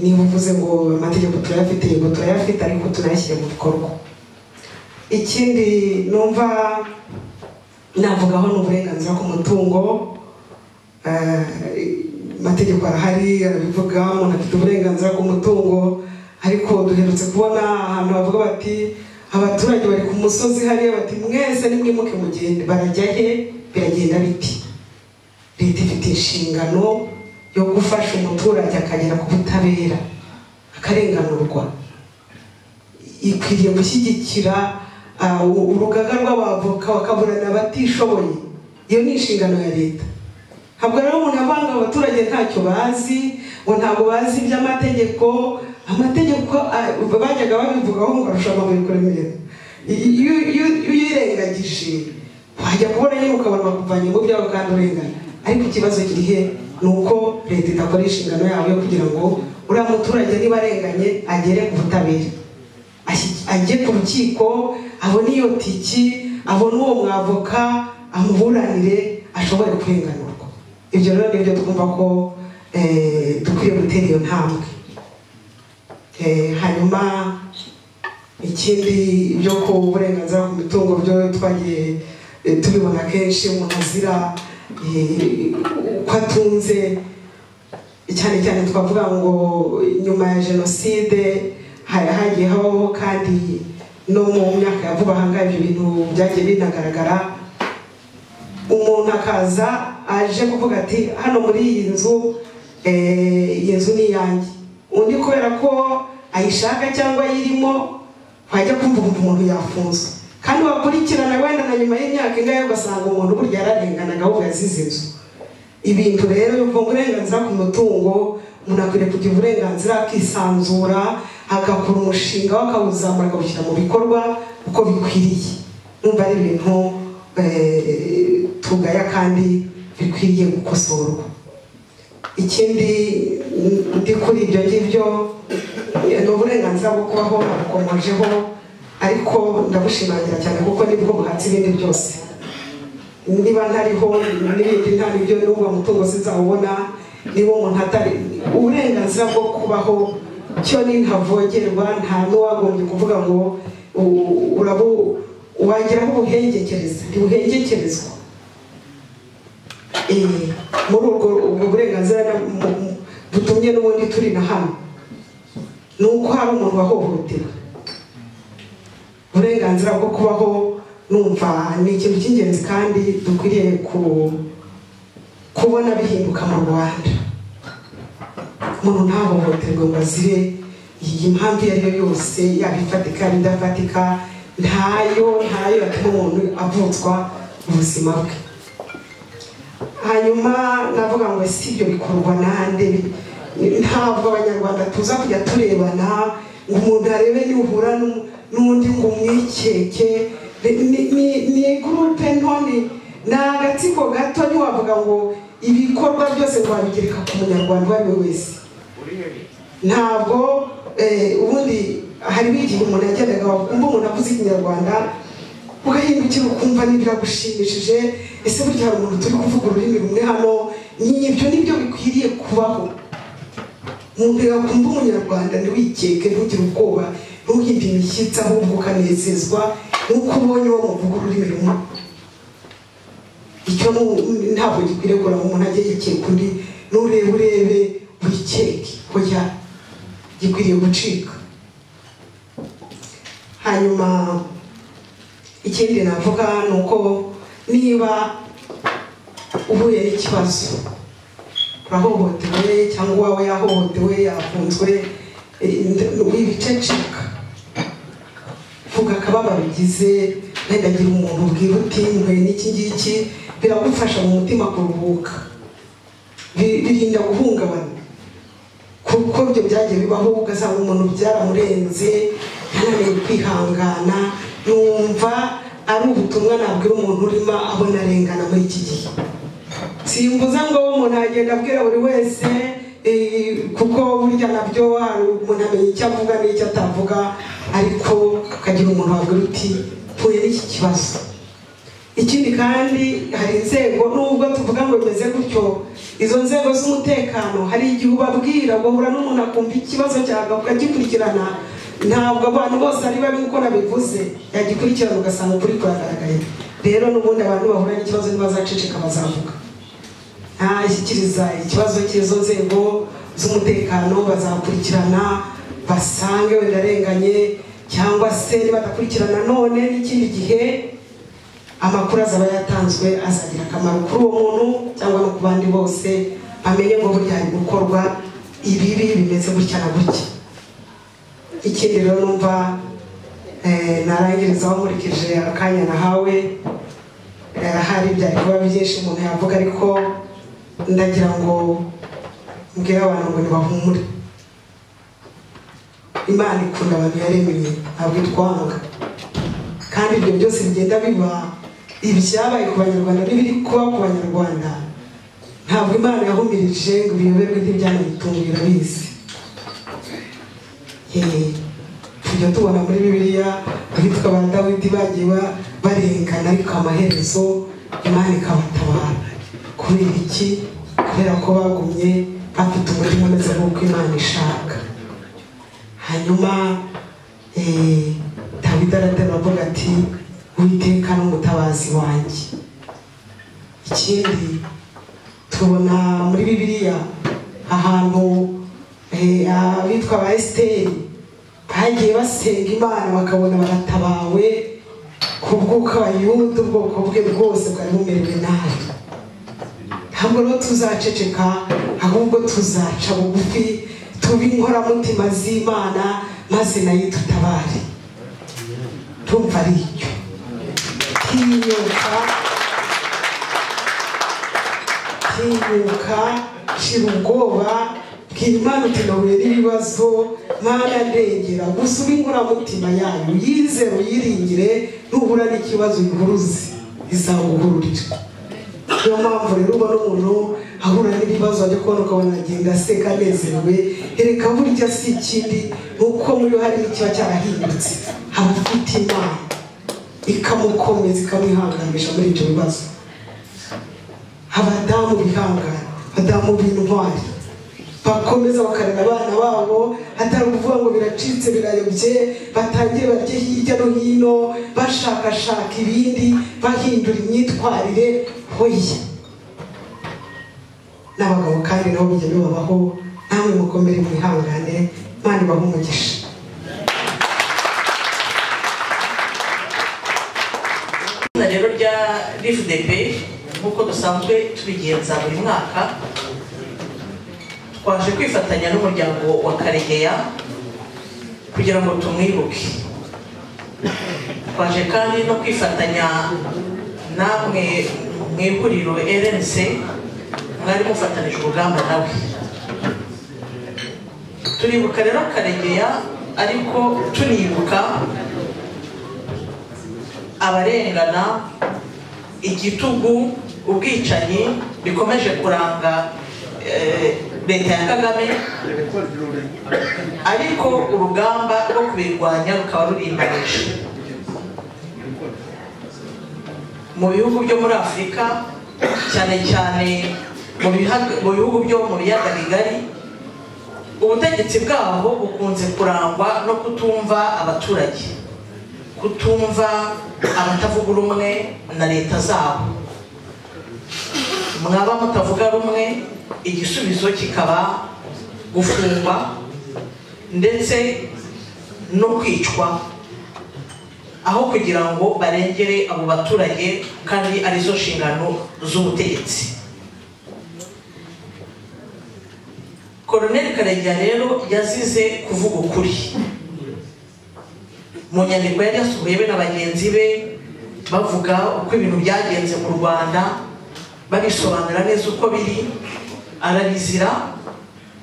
niba uvuze ngo amategeko turayafite yego turayafite ariko tunayashyire mu bikorwa. Ikindi numva navugaho ni uburenganzira ku mutungo. Amategeko arahari arabivuga umuntu afite uburenganzira ku mutungo, ariko duherutse kubona ahantu bavuga bati abaturage bari ku musozi hariya bati mwese nimwimuke mugende. Barajya he? Biragenda biti? Leta ifite inshingano yo gufasha umuturage akagera ku butabera akarenganurwa. Ikwiriye gushyigikira urugaga rw'abavoka bakaburana abatishoboye. Iyo ni inshingano ya leta. Ntabwo rero umuntu avanga abaturage ntacyo bazi ngo ntabwo bazi iby'amategeko. Amategeko bajyaga babivugaho ngo arusha amabuye kuremera. Iyo uyirengagije wajya kubona nyine ukabona bakuvanye mu byawe kandi urengana. Ariko ikibazo kiri he? Ni uko leta idakora inshingano yawe yo kugira ngo uriya muturage niba arenganye agere ku butabera, ajye ku rukiko, abone iyo tiki, abone uwo mwavoka amuburanire, ashobore kurenganurwa. Ibyo rero nibyo twumva ko dukwiye gutera iyo ntambwe. Hanyuma ikindi byo ku burenganzira ku mitungo byo twagiye tubibona kenshi umuntu azira ko atunze. Cyane cyane twavuga ngo nyuma ya jenoside hagiye habaho kandi no mu myaka ya vuba ahangaha ibyo bintu byagiye binagaragara. Umuntu akaza aje kuvuga ati hano muri iyi nzu ni iyanjye, undi kubera ko ayishaka cyangwa ayirimo wajya kumva umuntu yafunzwe, kandi wakurikirana wenda na nyuma y'imyaka ingahe ugasanga umuntu burya yararenganaga ahubwo yazize inzu. Ibintu rero bivuga uburenganzira ku mutungo, umuntu akwiriye kugira uburenganzira akisanzura, agakora umushinga we akawuzamura akawushyira mu bikorwa uko bikwiriye. Numva ari ibintu tugaya kandi bikwiriye gukosorwa. Ikindi ndi kuri ibyo ngibyo ni uburenganzira bwo kubaho nabukomojeho, ariko ndabushimangira cyane kuko nibwo buhatse ibindi byose. Niba ntariho n'ibindi nta n'ibyo n'ubwo mutungo sinzawubona. Niba umuntu atari uburenganzira bwo kubaho cyo ni ntavogerwa, nta n'uwagombye kuvuga ngo wageraho ubuhengekereza, ntibuhengekerezwa. Muri ubwo burenganzira butumye n'ubundi turi na hano ni uko hari umuntu wahohotewe. Uburenganzira bwo kubaho numva ni ikintu cy'ingenzi kandi dukwiriye kubona bihinduka mu Rwanda. Umuntu ntahohoterwe ngo azire iyi mpamvu iyo ari yo yose, yaba ifatika n'idafatika, ntayo yatuma umuntu avutswa ubuzima bwe. Hanyuma navuga ngo si ibyo bikorwa nande. Ntabwo abanyarwanda tuza kujya turebana ngo umuntu arebe nihura n'undi ngo umwikeke. Ni gurupe ntoni, ni agatsiko gato. Ntiwavuga ngo ibikorwa byose ngo wabigereka ku munyarwanda uwo ari we wese. Ntabwo ubundi hariho igihe umuntu yagendaga kumva umuntu avuze ikinyarwanda ugahindukira ukumva ntibiragushimishije. Ese burya hari umuntu turi kuvuga ururimi rumwe hano? Ibyo nibyo bikwiriye kubaho. Umuntu yakumva umunyarwanda ntiwikeke, ntugire ubwoba, ntuhinde imishyitsi, ahubwo ukanezezwa nuko ubonye uwo muvuga ururimi rumwe. Icyo ntabwo gikwiriye kugira ngo umuntu ajye yikeka undi, urebe wikeke. Oya, gikwiriye gucika. Hanyuma ikindi navuga ni uko niba uhuye n'ikibazo, urahohotewe cyangwa uwawe yahohotewe, yafunzwe, wibiceceka, vuga akababaro ugize, wenda gira umuntu ubwira uti mpuye n'iki ngiki, biragufasha mu mutima kuruhuka, birinda guhungabana. Kuko ibyo byagiye bibaho ugasanga umuntu byaramurenze, yananiwe kwihangana. Numva ari ubutumwa nabwira umuntu urimo abona arengana muri iki gihe. simbuza ngo umuntu agenda abwira buri wese kuko burya nabyo hari umuntu amenya icyo avuga n'icyo atavuga, ariko ukagira umuntu wabwira uti mpuye n'iki kibazo. Ikindi kandi hari inzego, nubwo tuvuga ngo bimeze gutyo, izo nzego z'umutekano hari igihe ubabwira ugahura n'umuntu akumva ikibazo cyawe ukagikurikirana, ntabwo abantu bose ari babi uko nabivuze, yagikurikirana ugasanga ukuri kuragaragaye. Rero n'ubundi abantu bahura n'ikibazo ntibazaceceka, bazavuga. Ashyikiriza ikibazo cy'izo nzego z'umutekano, bazakurikirana basange wenda arenganye, cyangwa se badakurikirana none n'ikindi gihe amakuru azaba yatanzwe azagira akamaro kuri uwo muntu cyangwa no ku bandi bose, amenye ngo burya hari gukorwa ibibi bimeze gutya na gutya. Ikindi rero numva narangirizaho nkurikije akanya nahawe, hari byari kuba byinshi umuntu yavuga, ariko ndagira ngo mbwire abantu ngo ntibahumure. Imana ikunda abantu yaremeye, ntabwo itwanga, kandi ibyo byose bigenda biba ibyabaye ku banyarwanda n'ibiri kuba ku banyarwanda, ntabwo Imana yahumirije ngo biyoberwe ntibyanayitungura bizi. Tujya tubona muri Bibiliya abitwa ba Dawidi bagiye barengana, ariko amaherezo Imana ikabatabara. Kubera iki? Kubera ko bagumye bafite umutima umeze nk'uko Imana ishaka. Hanyuma Dawidi aravuga ati Uwiteka n'umutabazi wanjye. Ikindi tubona muri Bibiliya ahantu abitwa ba Esiteri bagiye basenga Imana bakabona baratabawe, kubw'uko Abayuda ubwoko bwe bwose bwari bumerewe nabi. Ntabwo rero tuzaceceka, ahubwo tuzaca bugufi tuba inkoramutima z'Imana, maze nayo tutabare. Tumva ari icyo tinyuka, shira ubwoba, bwira Imana uti nahuye n'ibibazo, Mana ndengera. Gusa uba inkoramutima yayo, yizere uyiringire, nuhura n'ikibazo uyihuruze izaguhururira. Niyo mpamvu rero ubona umuntu ahura n'ibibazo ajya kubona ukabona agenda aseka anezerewe, ereka burya si ikindi nuko muri hari ikiba cyarahindutse, haba ufite Imana ikamukomeza ikamwihanganisha muri ibyo bibazo. Abadamu bihangana, abadamu b'intwari bakomeza bakarera abana babo, atari ukuvuga ngo biracitse birayobye, batangiye barye hirya no hino bashakashaka ibindi, bahindura imyitwarire. Hoya n'abagabo kandi nabo bijya bibabaho, namwe mukomere mwihangane, Imana ibahe umugisha. Rero rya RIFDP nk'uko dusanzwe tubigenza buri mwaka, twaje kwifatanya n'umuryango wa Karegeya kugira ngo tumwibuke. Twaje kandi no kwifatanya namwe mu ihuriro RNC mwari mufatanije urugamba nawe. Turibuka rero Karegeya, ariko tunibuka abarengana, igitugu, ubwicanyi bikomeje kuranga leta ya Kagame, ariko urugamba rwo kubirwanya rukaba rurimbanije. Mu bihugu byo muri Afurika, cyane cyane mu bihugu byo mu biyaga bigari, ubutegetsi bwabo bukunze kurangwa no kutumva abaturage, kutumva abatavuga rumwe na leta zabo. Mwaba mutavuga rumwe, igisubizo kikaba gufungwa ndetse no kwicwa, aho kugira ngo barengere abo baturage, kandi arizo nshingano z'ubutegetsi. Colonel Karegeya rero yazize kuvuga ukuri. Mu nyandiko yari yasohoye be na bagenzi be bavuga uko ibintu byagenze mu Rwanda, babisobanura neza uko biri, arabizira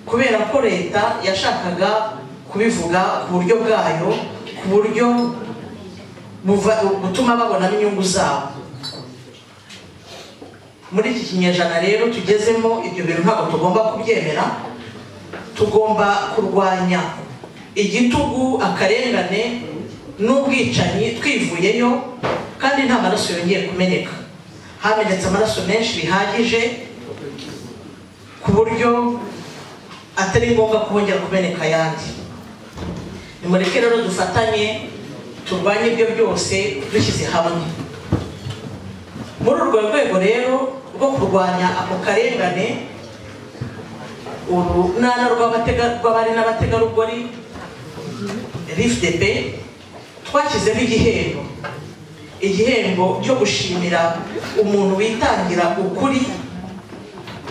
kubera ko leta yashakaga kubivuga ku buryo bwayo, ku buryo butuma babonamo inyungu zabo. muri iki kinyejana rero tugezemo ibyo bintu ntabwo tugomba kubyemera. Tugomba kurwanya igitugu, akarengane n'ubwicanyi twivuyeyo, kandi nta maraso yongeye kumeneka. Hamenetse amaraso menshi bihagije ku buryo atari ngombwa kongera kumeneka ayandi. Nimureke rero dufatanye turwanye ibyo byose dushyize hamwe. Muri urwo rwego rero rwo kurwanya ako karengane, urunana rw'abari n'abategarugori RIFDP twashyizeho igihembo cyo gushimira umuntu witangira ukuri,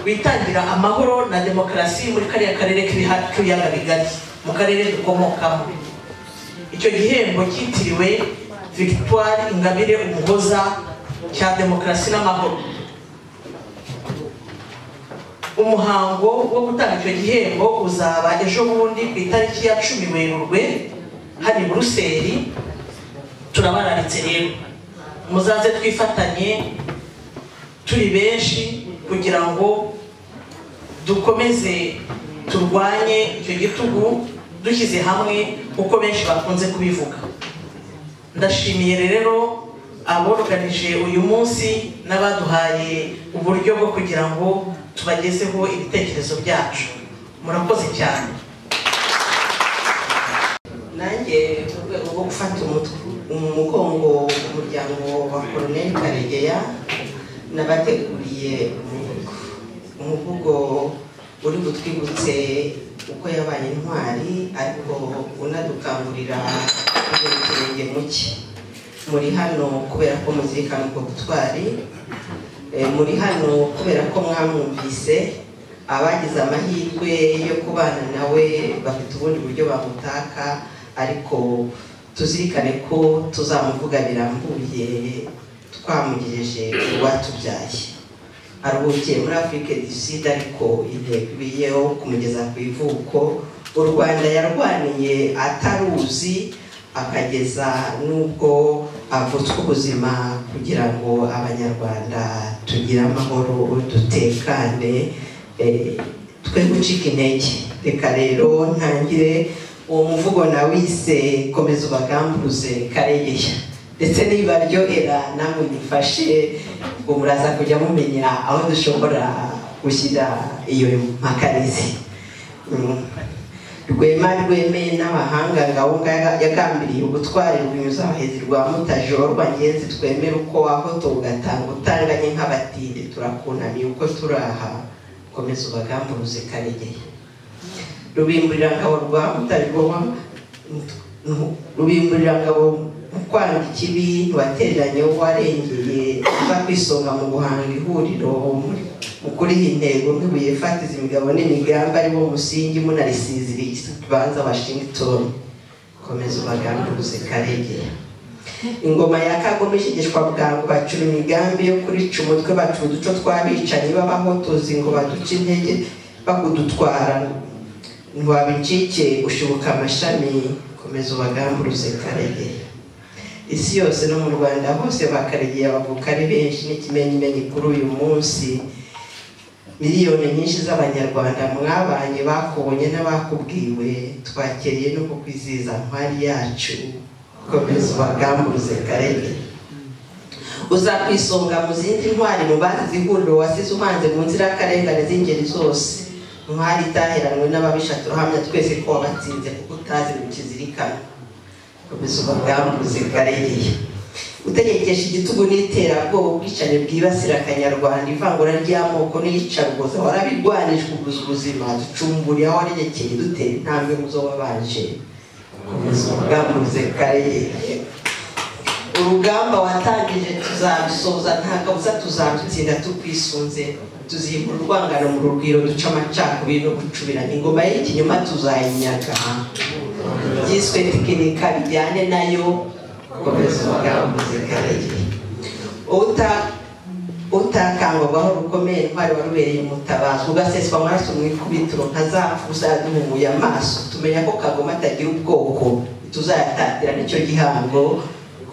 witangira amahoro na demokarasi muri kariya karere k'ibiyaga bigari, mu karere dukomokamo. Icyo gihembo cyitiriwe Victoire Ingabire Umuhoza cya demokarasi n'amahoro. Umuhango wo gutanga icyo gihembo uzaba ejo bundi ku itariki ya 10 Werurwe hano i Buruseli. Turabararitse rero muzaze twifatanye turi benshi kugira ngo dukomeze turwanye icyo gitugu dushyize hamwe uko benshi bakunze kubivuga. Ndashimiye rero aborganije uyu munsi n'abaduhaye uburyo bwo kugira ngo tubagezeho ibitekerezo byacu. Murakoze cyane. Nanjye mu rwego rwo gufata umugongo umuryango wa Colonel Karegeya nabateguriye umuvugo uri butwibutse uko yabaye intwari, ariko unadukangurira kugira ikirenge muke. Muri hano kubera ko muzirikana ubwo butwari, muri hano kubera ko mwamwumvise. Abagize amahirwe yo kubana nawe bafite ubundi buryo bamutaka, ariko tuzirikane ko tuzamuvuga birambuye twamugejeje uwatubyaye. Aruhukiye muri Afrique du Sud, ariko intego ibiyeho kumugeza ku ivuko. U Rwanda yarwaniye ataruzi, akageza n'ubwo avutswe ubuzima kugira ngo Abanyarwanda tugire amahoro, dutekane, twe gucika intege. Reka rero ntangire uwo muvugo nawise komeza ubagamburuze Karegeya, ndetse nibaryohera namwe nifashe ngo muraza kujya mumenya aho dushobora gushyira iyo mpakanizi. Rwema rwemeye n'abahanga ngabo yagambiriye ubutwari bunyuze abahezi rwa mutajorwa ngenzi twemera uko waho tugatanga utanganye nk'abatinde turakunamiye uko turaha komeza ubagamburuze Karegeya. Rubimburira-ngabo rwa mutajorwa, rubimburira-ngabo mu kwanga ikibi ntiwatereranye warengeye uva kwisonga mu guhanga ihuriro mu kuriha intego nk'ibuye fatiza imigabo n'imigambi ari wo musingi munarisiziriye ikibanza Washington. Komeza ubagamburuze Karegeya. Ingoma ya Kagome ishigishwa bwangu bacura imigambi yo kurica umutwe, baca uduco twabicanyi babaho tuzi ngo baduce intege bakudutwara ntiwabincike ushibuka amashami. Komeza ubagamburuze Karegeya. Isi yose no mu Rwanda hose bakaregeya bavuka ari benshi n'ikimenyimenyi kuri uyu munsi. Miliyoni nyinshi z'Abanyarwanda mwabanye, bakubonye n'abakubwiwe, twakereye no kukwizihiza ntwari yacu. Komeza ubagamburuze Karegeya. Uzakwisonga mu zindi ntwari mu bazize ihuriro wasize uhanze mu nzira y'akarengane z'ingeri zose. Ntwari itaheranwe n'ababisha turahamya twese ko wabatsinze kuko utazi gukizirikana. Komeza ubagamburuze Karegeya. Utegekesha igitugu n'iterabwoba, ubwicanyi bwibasira Akanyarwanda, ivangura ry'amoko n'iyicarubozo warabirwanije kuguza ubuzima, ducumburiye aho waregekeye dutera intambwe muzo wabanje. Komeza ubagamburuze Karegeya. Urugamba watangije tuzabisoza, nta kabuza tuzabitsinda tukwisunze. Tuzihimura urwangano mu rugwiro, duca amacakubiri no gucubirana. Ingoma y'ikinyoma tuzayinyaga, byiswe tekinika bijyane nayo. Komeza ubagamburuze Karegeya. Utakangwaho rukomeye ntwari warubereye umutabazi, ugaseswa amaraso mu ikubitiro ntazapfa uzaduhumuye amaso. Tumenya ko Kagome atagira ubwoko, tuzayatatira nicyo gihango.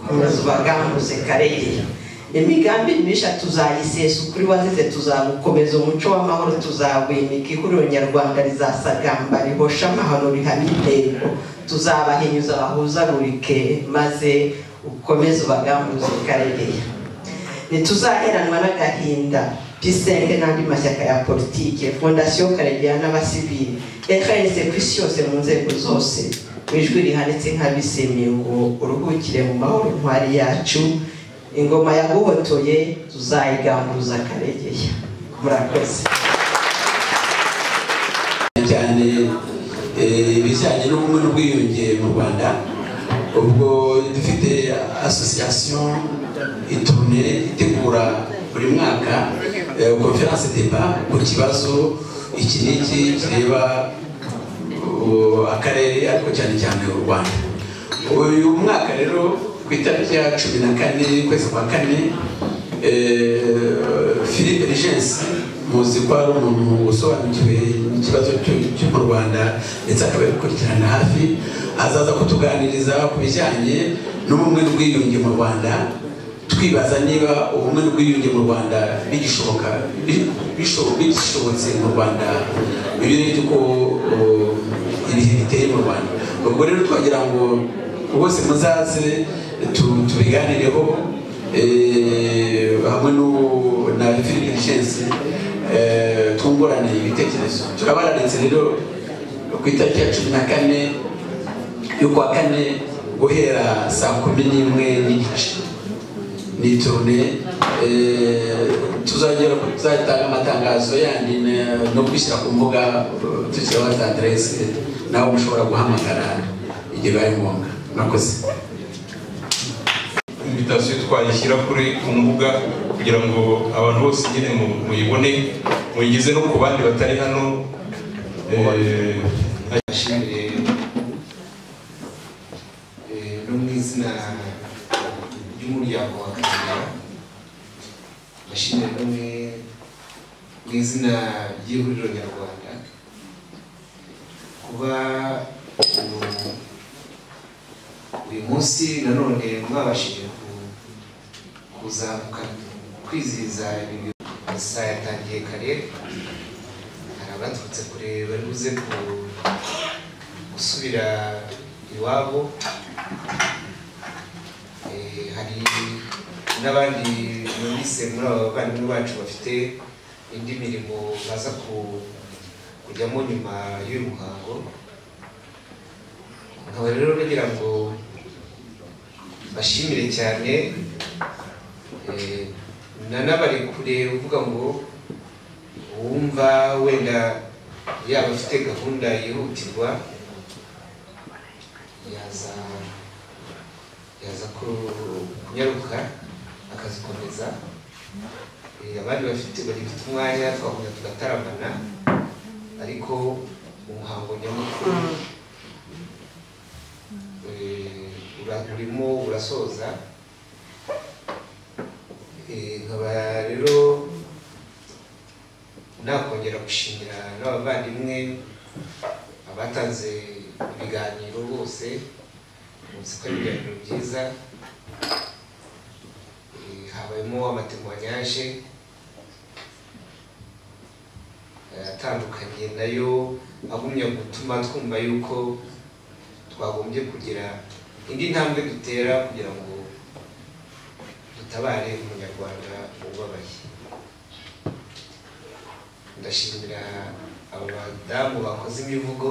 Komeza ubagamburuze Karegeya. imigambi myinshi tuzayisesa ukuri wazize tuzagukomeza umuco w'amahoro tuzawimika ihuriro nyarwanda rizasagamba rihosha amahano rihamya intego tuzabahinyuza bahuzagurike maze ukomeze ubagambuze Karegeya ntituzaheranwa n'agahinda Pisenge n'andi mashyaka ya politike Fondation Karegeya n'abasivili RNC ku isi yose mu nzego zose ijwi rihanitse nk'abisemiye ngo uruhukire mu mahoro ntwari yacu ingoma yaguhotoye tuzayigambuza Karegeya murakoze cyane ibijyanye n'ubumwe n'ubwiyunge mu Rwanda ubwo dufite association iturne itegura buri mwaka conference débat ku kibazo iki n'iki kireba akarere ariko cyane cyane u Rwanda. Uyu mwaka rero ku itariki ya 14 kwezi kwa 4 Philippe Regency muzi ko ari umuntu usobanukiwe ikibazo cyo mu Rwanda ndetse akaba yakurikirana hafi azaza kutuganiriza ku bijyanye n'ubumwe n'ubwiyunge mu Rwanda twibaza niba ubumwe n'ubwiyunge mu Rwanda bishobotse mu Rwanda ibyo ko ibihe biteye mu Rwanda. Ubwo rero twagira ngo bose muzaze tubiganireho hamwe na Philippe Regency tungurane ibitekerezo. Turabararetse rero ku itariki ya 14 y'ukwa 4 guhera saa 11:30 ni turne tuzatanga amatangazo yandi no kwishyira ku mbuga tukiraho adresse nawe mushobora guhamagara igihe bari ngombwa. Murakoze. Invitation twayishyira kuri ku mbuga kugira ngo abantu bose nyine muyibone muyigize no ku bandi batari hano. Ashimire no mu izina ry'umuryango wa Karegeya ashimire no mu izina ry'ihuriro nyarwanda kuba uyu munsi nanone mwabashije kuzamuka kwizihiza ibintu saa yatangiye kare hari abaturutse kure bari buze gusubira iwabo hari n'abandi muri aba bavandimwe bacu bafite indi mirimo baza kujyamo nyuma y'uyu muhango nkaba rero nagira ngo bashimire cyane nanabari kure uvuga ngo wumva wenda yaba afite gahunda yihutirwa yaza kunyaruka akazikomeza abandi bafite umwanya twakongera tugataramana ariko umuhango nyamukuru urimo urasoza nkaba rero nakongera gushimira n'abavandimwe abatanze ibiganiro bose muzi ko ari ibiganiro byiza habayemo amatemwanyaje atandukanye nayo agumya gutuma twumva yuko twagombye kugira indi ntambwe dutera kugira ngo dutabare umunyarwanda ubabaye. Ndashimira abo badamu bakoze imivugo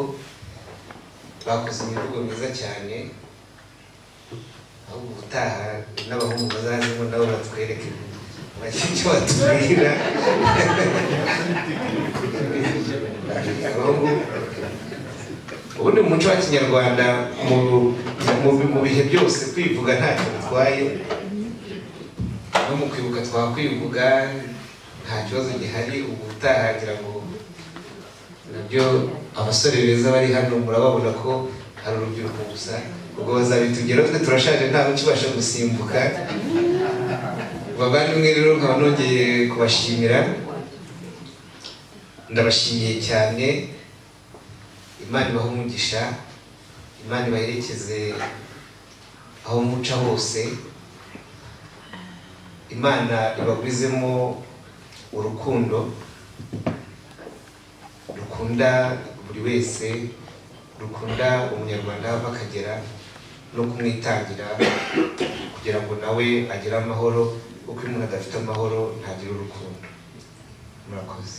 myiza cyane ahubwo ubutaha n'abahungu bazazimo nabo batwereke icyo batubwira. Ubundi mu muco wa kinyarwanda mu bihe byose kwivuga ntacyo bitwaye no mu kwibuka twakwivuga nta kibazo gihari. Ubu utahagira ngo nabyo abasore beza bari hano murababona ko hari urubyiruko gusa ubwo bazabitugeraho twe turashaje nta ukibasha gusimbuka. Bavandimwe rero nkaba nongeye kubashimira ndabashimiye cyane. Imana ibahe umugisha, Imana ibaherekeze aho muca hose. Imana ibagwizemo urukundo rukunda buri wese, rukunda umunyarwanda bakagera no kumwitangira kugira ngo nawe agire amahoro, kuko umuntu adafite amahoro ntagira urukundo. Murakoze.